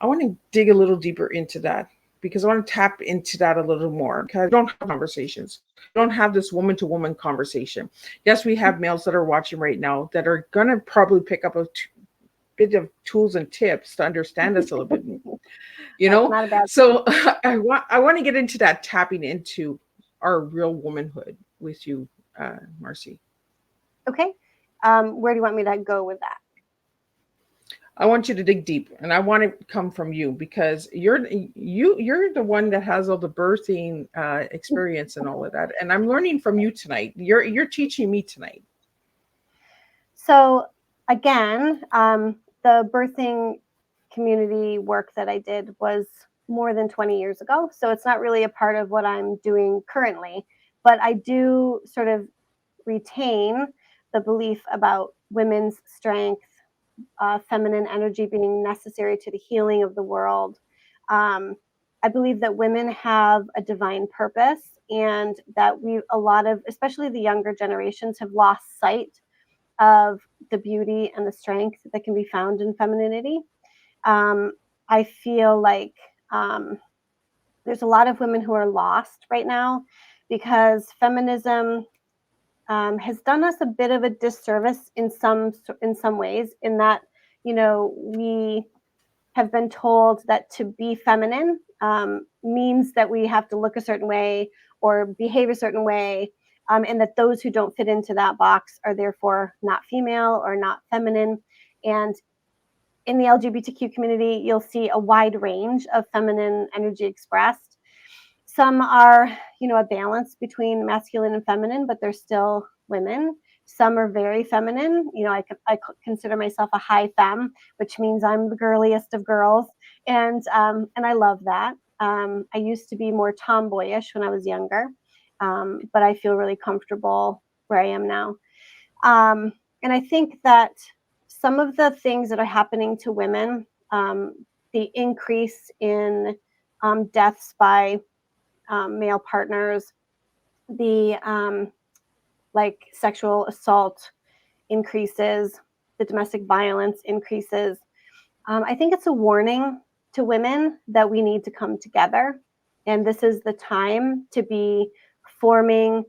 Speaker 2: I want to dig a little deeper into that, because I want to tap into that a little more, because I don't have conversations. I don't have this woman to woman conversation. Yes, we have males that are watching right now that are going to probably pick up a bit of tools and tips to understand us a little bit. So I want to get into that, tapping into our real womanhood with you, Marcie.
Speaker 3: Okay. Where do you want me to go with that?
Speaker 2: I want you to dig deep, and I want to come from you because you're the one that has all the birthing experience and all of that, and I'm learning from you tonight. You're teaching me tonight.
Speaker 3: So again, the birthing community work that I did was more than 20 years ago. So it's not really a part of what I'm doing currently, but I do sort of retain the belief about women's strength, feminine energy being necessary to the healing of the world. I believe that women have a divine purpose, and that a lot of, especially the younger generations, have lost sight of the beauty and the strength that can be found in femininity. I feel like there's a lot of women who are lost right now because feminism has done us a bit of a disservice in some ways, in that, you know, we have been told that to be feminine means that we have to look a certain way or behave a certain way, and that those who don't fit into that box are therefore not female or not feminine. And in the LGBTQ community, you'll see a wide range of feminine energy expressed. Some are, you know, a balance between masculine and feminine, but they're still women. Some are very feminine. You know, I consider myself a high femme, which means I'm the girliest of girls, and I love that. I used to be more tomboyish when I was younger, but I feel really comfortable where I am now. And I think that some of the things that are happening to women, the increase in deaths by male partners, the like sexual assault increases, the domestic violence increases. I think it's a warning to women that we need to come together, and this is the time to be forming,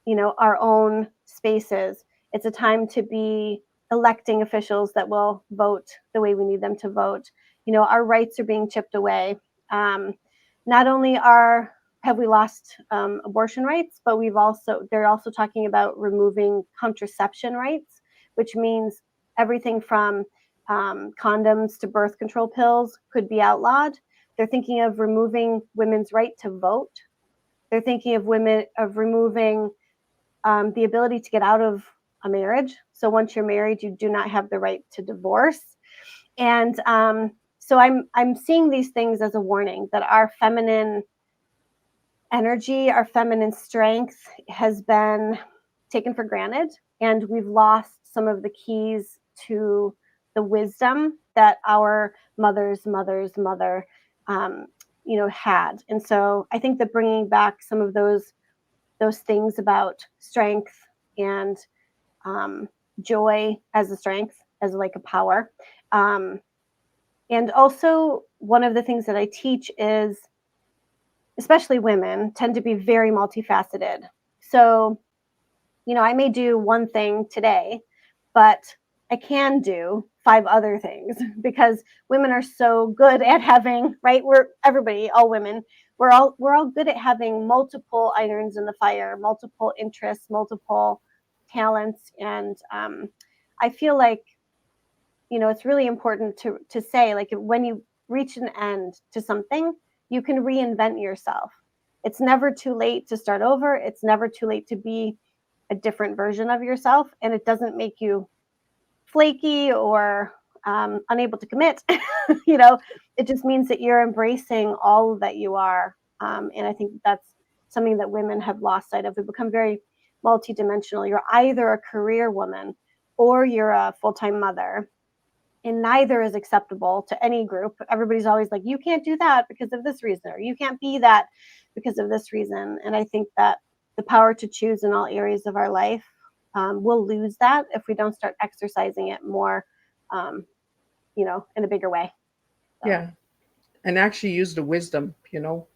Speaker 3: you know, our own spaces. It's a time to be electing officials that will vote the way we need them to vote. You know, our rights are being chipped away. Not only have we lost abortion rights, but they're also talking about removing contraception rights, which means everything from condoms to birth control pills could be outlawed. They're thinking of removing women's right to vote. They're thinking of removing the ability to get out of a marriage. So once you're married, you do not have the right to divorce. And so I'm seeing these things as a warning that our feminine energy, our feminine strength has been taken for granted, and we've lost some of the keys to the wisdom that our mother's mother, you know, had. And so I think that bringing back some of those things about strength and joy as a strength, as like a power. And also, one of the things that I teach is, especially women tend to be very multifaceted. So, you know, I may do one thing today, but I can do 5 other things because women are so good at having, right? All women, we're all good at having multiple irons in the fire, multiple interests, multiple talents. And I feel like, you know, it's really important to say, like, when you reach an end to something, you can reinvent yourself. It's never too late to start over. It's never too late to be a different version of yourself, and it doesn't make you flaky or unable to commit. You know, it just means that you're embracing all that you are. And I think that's something that women have lost sight of. We become very multidimensional. You're either a career woman or you're a full-time mother, and neither is acceptable to any group. Everybody's always like, you can't do that because of this reason, or you can't be that because of this reason. And I think that the power to choose in all areas of our life, we'll lose that if we don't start exercising it more, you know, in a bigger way. So.
Speaker 2: Yeah, and actually use the wisdom. You know,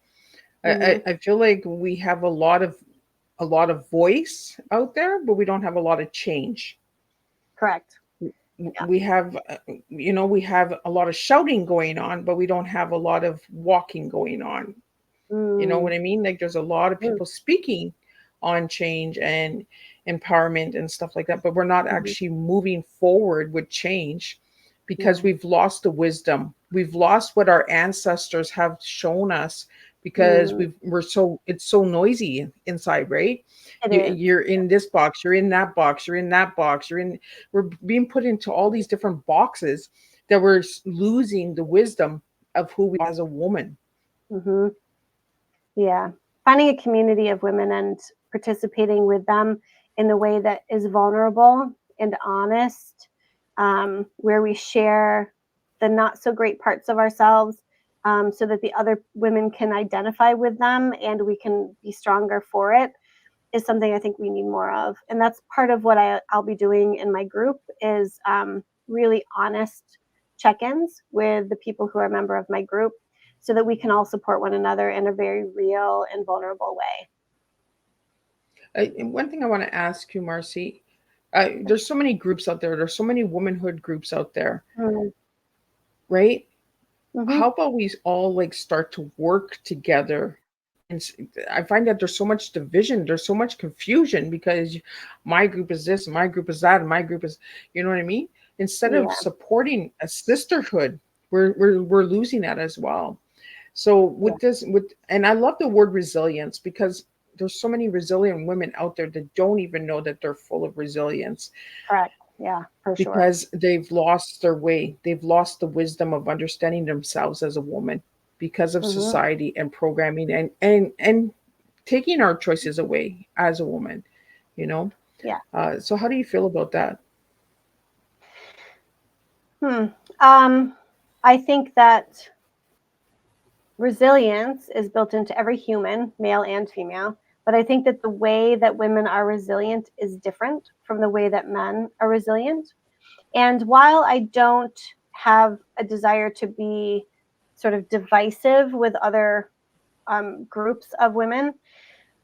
Speaker 3: Mm-hmm.
Speaker 2: I feel like we have a lot of voice out there, but we don't have a lot of change.
Speaker 3: Correct. Yeah.
Speaker 2: We have, you know, we have a lot of shouting going on, but we don't have a lot of walking going on. You know what I mean? Like, there's a lot of
Speaker 3: Mm-hmm.
Speaker 2: people speaking on change and empowerment and stuff like that, but we're not
Speaker 3: Mm-hmm.
Speaker 2: actually moving forward with change because we've lost the wisdom. We've lost what our ancestors have shown us because
Speaker 3: Mm,
Speaker 2: it's so noisy inside, right?
Speaker 3: it is.
Speaker 2: You're in this box, you're in that box, you're in that box, we're being put into all these different boxes that we're losing the wisdom of who we are as a woman.
Speaker 3: Hmm. Yeah. Finding a community of women and participating with them in a way that is vulnerable and honest, where we share the not so great parts of ourselves, so that the other women can identify with them and we can be stronger for it, is something I think we need more of. And that's part of what I'll be doing in my group is really honest check-ins with the people who are a member of my group so that we can all support one another in a very real and vulnerable way.
Speaker 2: And one thing I want to ask you, Marcie, there's so many groups out there. There's so many womanhood groups out there, right?
Speaker 3: Mm-hmm.
Speaker 2: How about we all like start to work together? And I find that there's so much division, there's so much confusion because my group is this, my group is that, and my group is, you know what I mean? Instead of
Speaker 3: Yeah.
Speaker 2: supporting a sisterhood, we're losing that as well. So
Speaker 3: Yeah.
Speaker 2: and I love the word resilience because there's so many resilient women out there that don't even know that they're full of resilience
Speaker 3: Correct. Yeah, for sure.
Speaker 2: because they've lost their way. They've lost the wisdom of understanding themselves as a woman because of
Speaker 3: Mm-hmm.
Speaker 2: society and programming and taking our choices away as a woman, you know?
Speaker 3: Yeah.
Speaker 2: So how do you feel about that?
Speaker 3: Hmm. Um, I think that resilience is built into every human, male and female. But I think that the way that women are resilient is different from the way that men are resilient. And while I don't have a desire to be sort of divisive with other groups of women,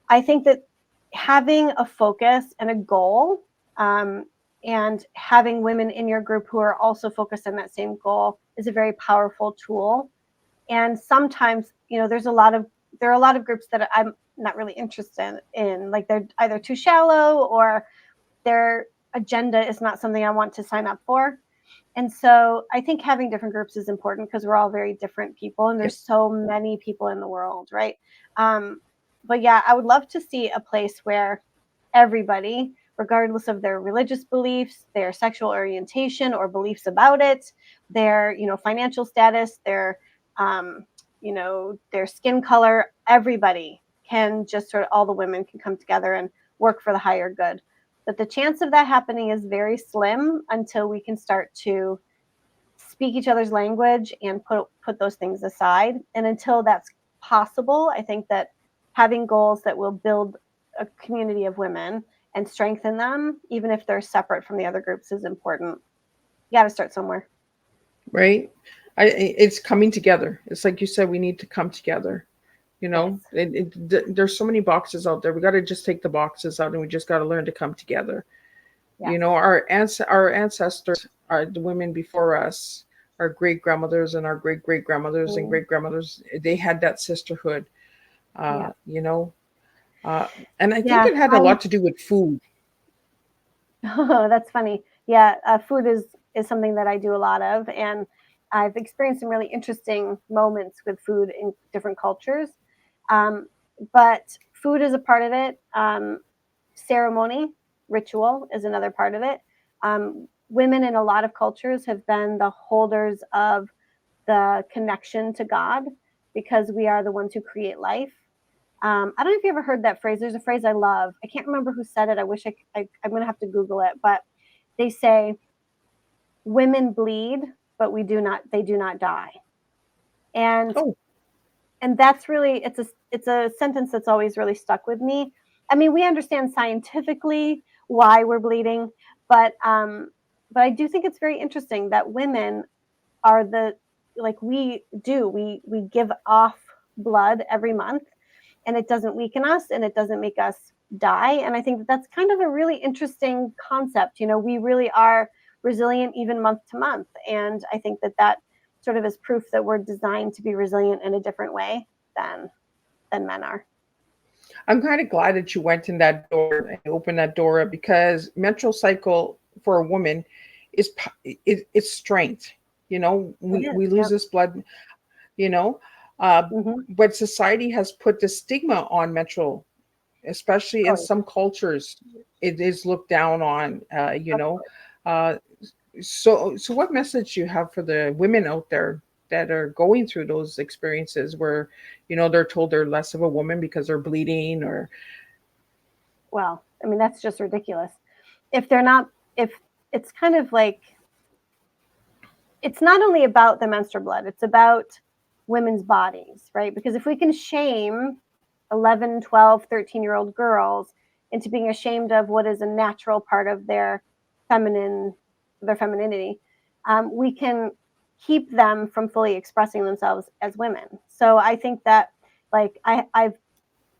Speaker 3: I think that having a focus and a goal, um, and having women in your group who are also focused on that same goal is a very powerful tool. And sometimes, there are a lot of groups that I'm not really interested in. Like they're either too shallow or their agenda is not something I want to sign up for. And so I think having different groups is important because we're all very different people and
Speaker 2: Yep.
Speaker 3: there's so many people in the world, right? Um, but yeah, I would love to see a place where everybody, regardless of their religious beliefs, their sexual orientation or beliefs about it, their, financial status, um, their skin color, everybody can just sort of, all the women can come together and work for the higher good. But the chance of that happening is very slim until we can start to speak each other's language and put those things aside. And until that's possible, I think that having goals that will build a community of women and strengthen them, even if they're separate from the other groups, is important. You got to start somewhere.
Speaker 2: Right? It's coming together. It's like you said, we need to come together. You
Speaker 3: Yes.
Speaker 2: know, there's so many boxes out there. We got to just take the boxes out, and we just got to learn to come together.
Speaker 3: Yes.
Speaker 2: You know, our ancestors, are the women before us, our great grandmothers and our great great grandmothers and
Speaker 3: Mm,
Speaker 2: great grandmothers. They had that sisterhood.
Speaker 3: yeah.
Speaker 2: You know, uh, and I think
Speaker 3: Yeah.
Speaker 2: it had a lot to do with food.
Speaker 3: Oh, that's funny. Yeah, food is something that I do a lot of, and I've experienced some really interesting moments with food in different cultures. Um, but food is a part of it. Ceremony, ritual is another part of it. Women in a lot of cultures have been the holders of the connection to God because we are the ones who create life. I don't know if you ever heard that phrase. There's a phrase I love. I can't remember who said it. I wish I'm going to have to Google it. But they say, women bleed, but they do not die. And
Speaker 2: Oh,
Speaker 3: that's really, it's a sentence that's always really stuck with me. I mean, we understand scientifically why we're bleeding, but I do think it's very interesting that women are the, like, we give off blood every month, and it doesn't weaken us and it doesn't make us die. And I think that's kind of a really interesting concept. We really are resilient even month to month, and I think that sort of is proof that we're designed to be resilient in a different way than men are.
Speaker 2: I'm kind of glad that you went in that door and opened that door up because menstrual cycle for a woman it's strength. You know,
Speaker 3: It is.
Speaker 2: we lose
Speaker 3: Yep.
Speaker 2: this blood, you know, uh,
Speaker 3: Hmm.
Speaker 2: but society has put the stigma on menstrual, especially in
Speaker 3: Oh,
Speaker 2: some cultures. It is looked down on,
Speaker 3: of course.
Speaker 2: uh, so what message do you have for the women out there that are going through those experiences where, they're told they're less of a woman because they're bleeding or
Speaker 3: Well, I mean, that's just ridiculous. If they're not, if it's kind of like, it's not only about the menstrual blood, it's about women's bodies, right? Because if we can shame 11, 12, 13-year-old girls into being ashamed of what is a natural part of feminine, their femininity, we can keep them from fully expressing themselves as women. So I think that, like, I've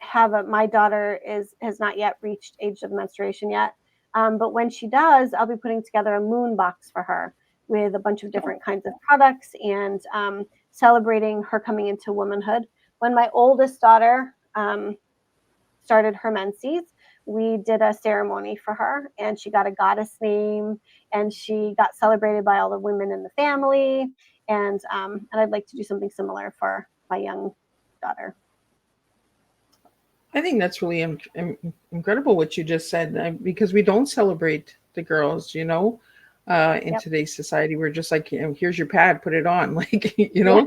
Speaker 3: have my daughter has not yet reached age of menstruation yet, but when she does, I'll be putting together a moon box for her with a bunch of different kinds of products and celebrating her coming into womanhood. When my oldest daughter started her menses, we did a ceremony for her, and she got a goddess name, and she got celebrated by all the women in the family, and I'd like to do something similar for my young daughter.
Speaker 2: I think that's really incredible what you just said, because we don't celebrate the girls, in
Speaker 3: Yep.
Speaker 2: today's society. We're just like, here's your pad, put it on. Like,
Speaker 3: Yeah.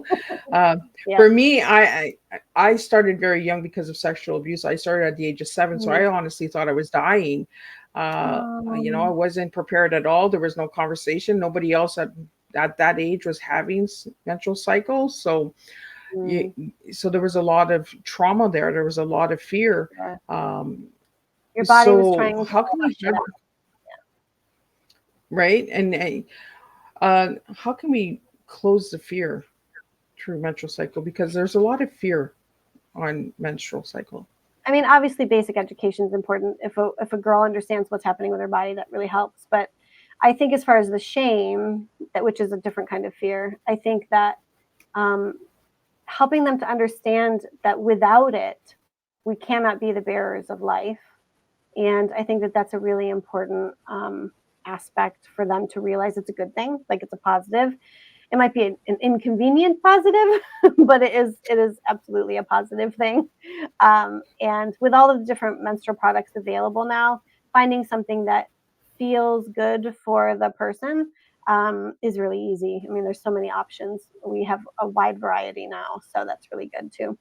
Speaker 2: uh,
Speaker 3: Yeah.
Speaker 2: for me, I started very young because of sexual abuse. I started at the age of 7. So
Speaker 3: Mm.
Speaker 2: I honestly thought I was dying. I
Speaker 3: Um,
Speaker 2: wasn't prepared at all. There was no conversation. Nobody else at that age was having menstrual cycles. So
Speaker 3: mm,
Speaker 2: you, so there was a lot of trauma there. There was a lot of fear.
Speaker 3: yeah.
Speaker 2: Um,
Speaker 3: Your body was
Speaker 2: so
Speaker 3: trying to
Speaker 2: how can we
Speaker 3: hush it out.
Speaker 2: right? And how can we close the fear through menstrual cycle? Because there's a lot of fear on menstrual cycle.
Speaker 3: I mean, obviously, basic education is important. If a girl understands what's happening with her body, that really helps. But I think as far as the shame, which is a different kind of fear, I think that um, helping them to understand that without it, we cannot be the bearers of life. And I think that that's a really important aspect for them to realize it's a good thing, like it's a positive. It might be an inconvenient positive, but it is absolutely a positive thing. And with all of the different menstrual products available now, finding something that feels good for the person is really easy. I mean, there's so many options. We have a wide variety now, so that's really good too.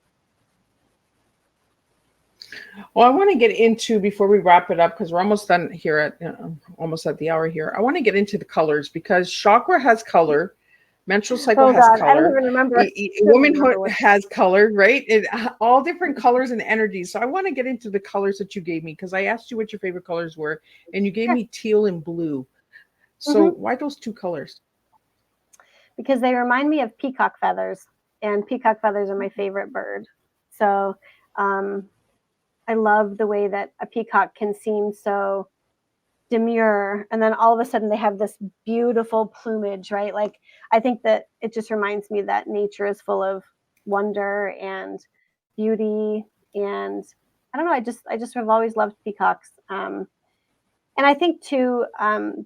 Speaker 2: Well, I want to get into, before we wrap it up, because we're almost done here almost at the hour here. I want to get into the colors because chakra has color, menstrual cycle
Speaker 3: Oh
Speaker 2: has
Speaker 3: God, I don't
Speaker 2: color,
Speaker 3: even remember. I don't even
Speaker 2: womanhood
Speaker 3: remember what.
Speaker 2: has color, right? All different colors and energies. So I want to get into the colors that you gave me because I asked you what your favorite colors were, and you gave
Speaker 3: Sure.
Speaker 2: me teal and blue. So
Speaker 3: Hmm.
Speaker 2: why those two colors?
Speaker 3: Because they remind me of peacock feathers, and peacock feathers are my favorite bird. So um, I love the way that a peacock can seem so demure, and then all of a sudden they have this beautiful plumage, right? Like, I think that it just reminds me that nature is full of wonder and beauty, and I don't know, I just have always loved peacocks. And I think too,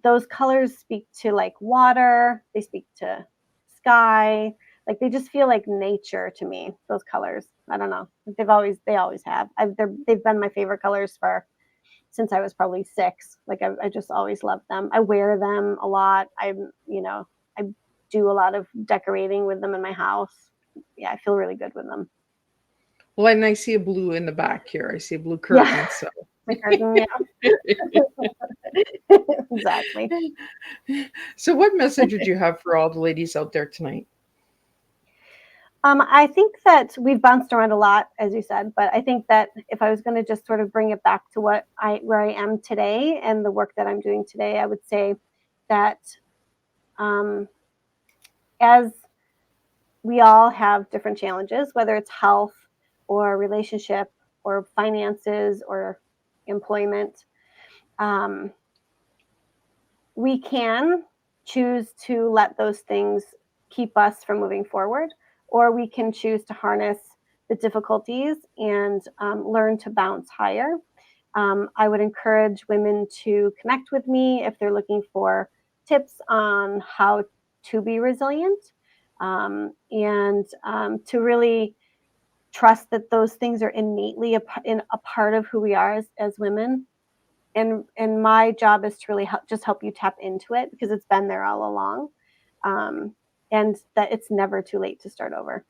Speaker 3: those colors speak to like water, they speak to sky, like they just feel like nature to me, those colors. I don't know, they always have. They've been my favorite colors for since I was probably 6. Like I just always loved them. I wear them a lot. I do a lot of decorating with them in my house. Yeah, I feel really good with them.
Speaker 2: Well, and I see a blue in the back here. I see a blue
Speaker 3: Yeah,
Speaker 2: curtain. So
Speaker 3: my curtain. Yeah, exactly.
Speaker 2: so what message would you have for all the ladies out there tonight?
Speaker 3: I think that we've bounced around a lot, as you said, but I think that if I was going to just sort of bring it back to where I am today and the work that I'm doing today, I would say that um, as we all have different challenges, whether it's health or relationship or finances or employment. Um, we can choose to let those things keep us from moving forward, or we can choose to harness the difficulties and learn to bounce higher. I would encourage women to connect with me if they're looking for tips on how to be resilient, and to really trust that those things are innately a part of who we are as women. And my job is to really help you tap into it, because it's been there all along, and that it's never too late to start over.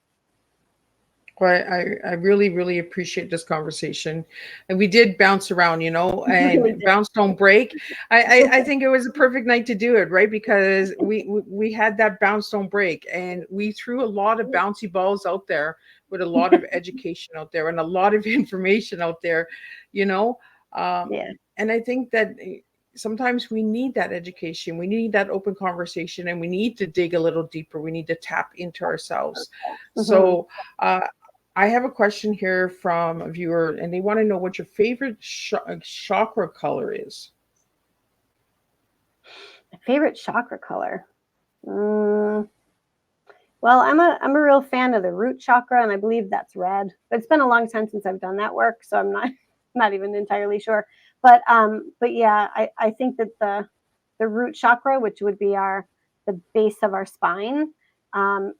Speaker 2: Well, I really, really appreciate this conversation. And we did bounce around,
Speaker 3: Really
Speaker 2: and
Speaker 3: did.
Speaker 2: bounce don't break. I think it was a perfect night to do it, right? Because we had that bounce don't break, and we threw a lot of bouncy balls out there with a lot of education out there and a lot of information out there, you know.
Speaker 3: Yeah.
Speaker 2: And I think that sometimes we need that education, we need that open conversation, and we need to dig a little deeper. We need to tap into ourselves.
Speaker 3: Mm-hmm.
Speaker 2: So, I have a question here from a viewer, and they want to know what your favorite chakra color is.
Speaker 3: My favorite chakra color. Mm, well, I'm a real fan of the root chakra, and I believe that's red. But it's been a long time since I've done that work, so I'm not not even entirely sure. But yeah, I think that the root chakra, which would be the base of our spine,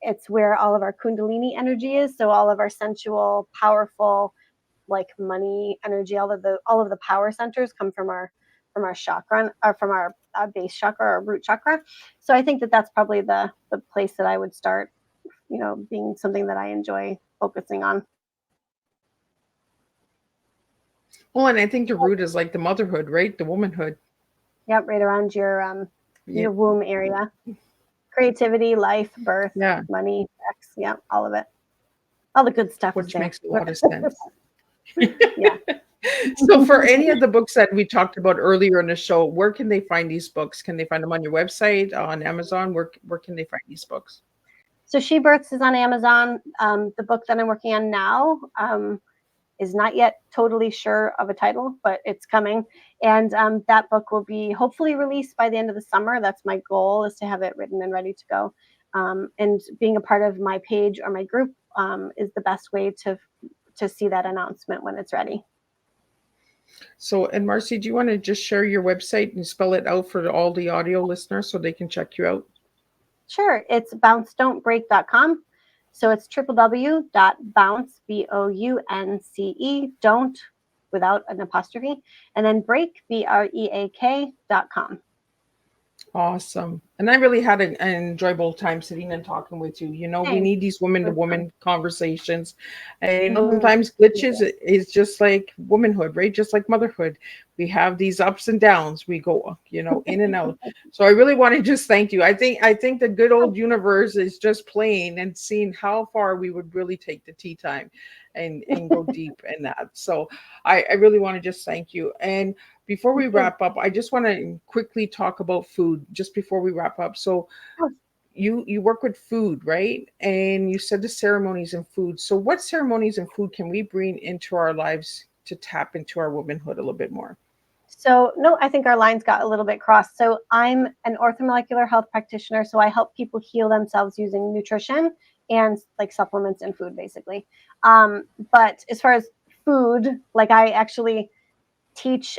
Speaker 3: it's where all of our kundalini energy is. So all of our sensual, powerful, like money energy, all of the power centers come from our chakra, or from our base chakra or root chakra. So I think that that's probably the place that I would start, being something that I enjoy focusing on.
Speaker 2: Well, and I think the root is like the motherhood, right? The womanhood.
Speaker 3: Yep, right around
Speaker 2: Yeah.
Speaker 3: your womb area. Creativity, life, birth,
Speaker 2: Yeah.
Speaker 3: money, sex, yeah, all of it. All the good stuff is
Speaker 2: Which
Speaker 3: there.
Speaker 2: makes a lot of sense.
Speaker 3: Yeah.
Speaker 2: So, for any of the books that we talked about earlier in the show, where can they find these books? Can they find them on your website, on Amazon? Where can they find these books?
Speaker 3: So She Births is on Amazon. The book that I'm working on now is not yet totally sure of a title, but it's coming. And that book will be hopefully released by the end of the summer. That's my goal, is to have it written and ready to go. And being a part of my page or my group is the best way to see that announcement when it's ready.
Speaker 2: So, and Marcie, do you want to just share your website and spell it out for all the audio listeners so they can check you out?
Speaker 3: Sure. It's bouncedon'tbreak.com. So it's www.bounce, BOUNCE, don't, without an apostrophe, and then break, BREAK.com.
Speaker 2: Awesome. And I really had an enjoyable time sitting and talking with you. We
Speaker 3: Thanks.
Speaker 2: need these woman
Speaker 3: It
Speaker 2: to
Speaker 3: was fun.
Speaker 2: woman conversations. And
Speaker 3: Mhm.
Speaker 2: sometimes glitches is just like womanhood, right? Just like motherhood. We have these ups and downs. We go, in and out. So I really want to just thank you. I think the good old universe is just playing and seeing how far we would really take the tea time and go deep in that. So I really want to just thank you. And before we wrap up, I just want to quickly talk about food just before we wrap up. So you work with food, right? And you said the ceremonies and food. So what ceremonies and food can we bring into our lives to tap into our womanhood a little bit more?
Speaker 3: So, no, I think our lines got a little bit crossed. So, I'm an orthomolecular health practitioner. So, I help people heal themselves using nutrition and like supplements and food, basically. But as far as food, like I actually teach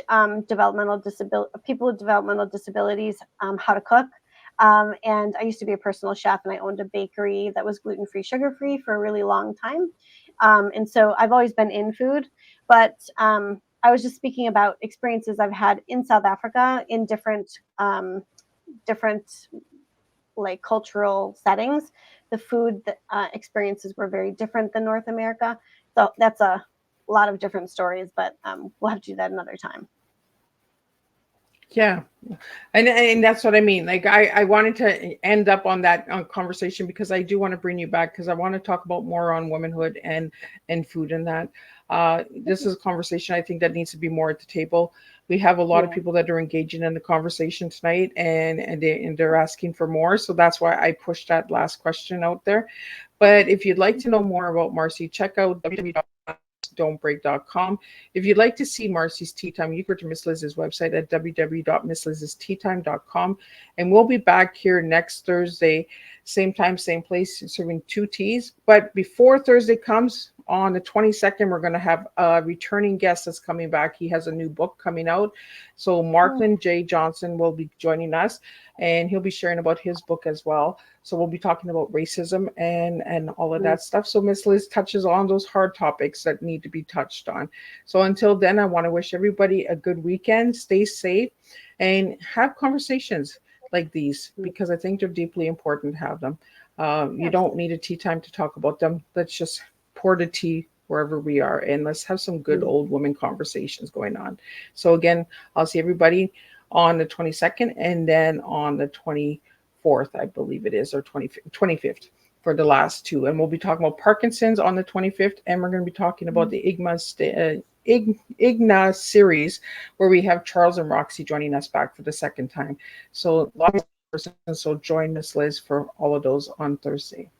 Speaker 3: people with developmental disabilities how to cook. And I used to be a personal chef, and I owned a bakery that was gluten-free, sugar-free for a really long time. And so I've always been in food, but I was just speaking about experiences I've had in South Africa in different like cultural settings. The food experiences were very different than North America. So that's a lot of different stories, but we'll have to do that another time.
Speaker 2: Yeah. And that's what I mean. Like I wanted to end up on that conversation because I do want to bring you back because I want to talk about more on womanhood and food and that. This is a conversation I think that needs to be more at the table. We have a lot of
Speaker 3: Yeah.
Speaker 2: people that are engaging in the conversation tonight and they're asking for more. So that's why I pushed that last question out there. But if you'd like to know more about Marcie, check out www.don'tbreak.com. If you'd like to see Marcie's Tea Time, you go to Miss Liz's website at www.misslizsteatime.com. And we'll be back here next Thursday, same time, same place, serving 2 teas. But before Thursday comes, on the 22nd, we're going to have a returning guest that's coming back. He has a new book coming out. So Markland J. Johnson will be joining us, and he'll be sharing about his book as well. So we'll be talking about racism and all of that stuff. So Miss Liz touches on those hard topics that need to be touched on. So until then, I want to wish everybody a good weekend. Stay safe and have conversations like these, because I think they're deeply important to have them. You don't need a tea time to talk about them. Let's just pour the tea wherever we are, and let's have some good old woman conversations going on. So again, I'll see everybody on the 22nd, and then on the 24th, I believe it is, or 25th for the last 2. And we'll be talking about Parkinson's on the 25th, and we're going to be talking about the IGNA series, where we have Charles and Roxy joining us back for the second time. So lots of persons, so join Miss Liz for all of those on Thursday.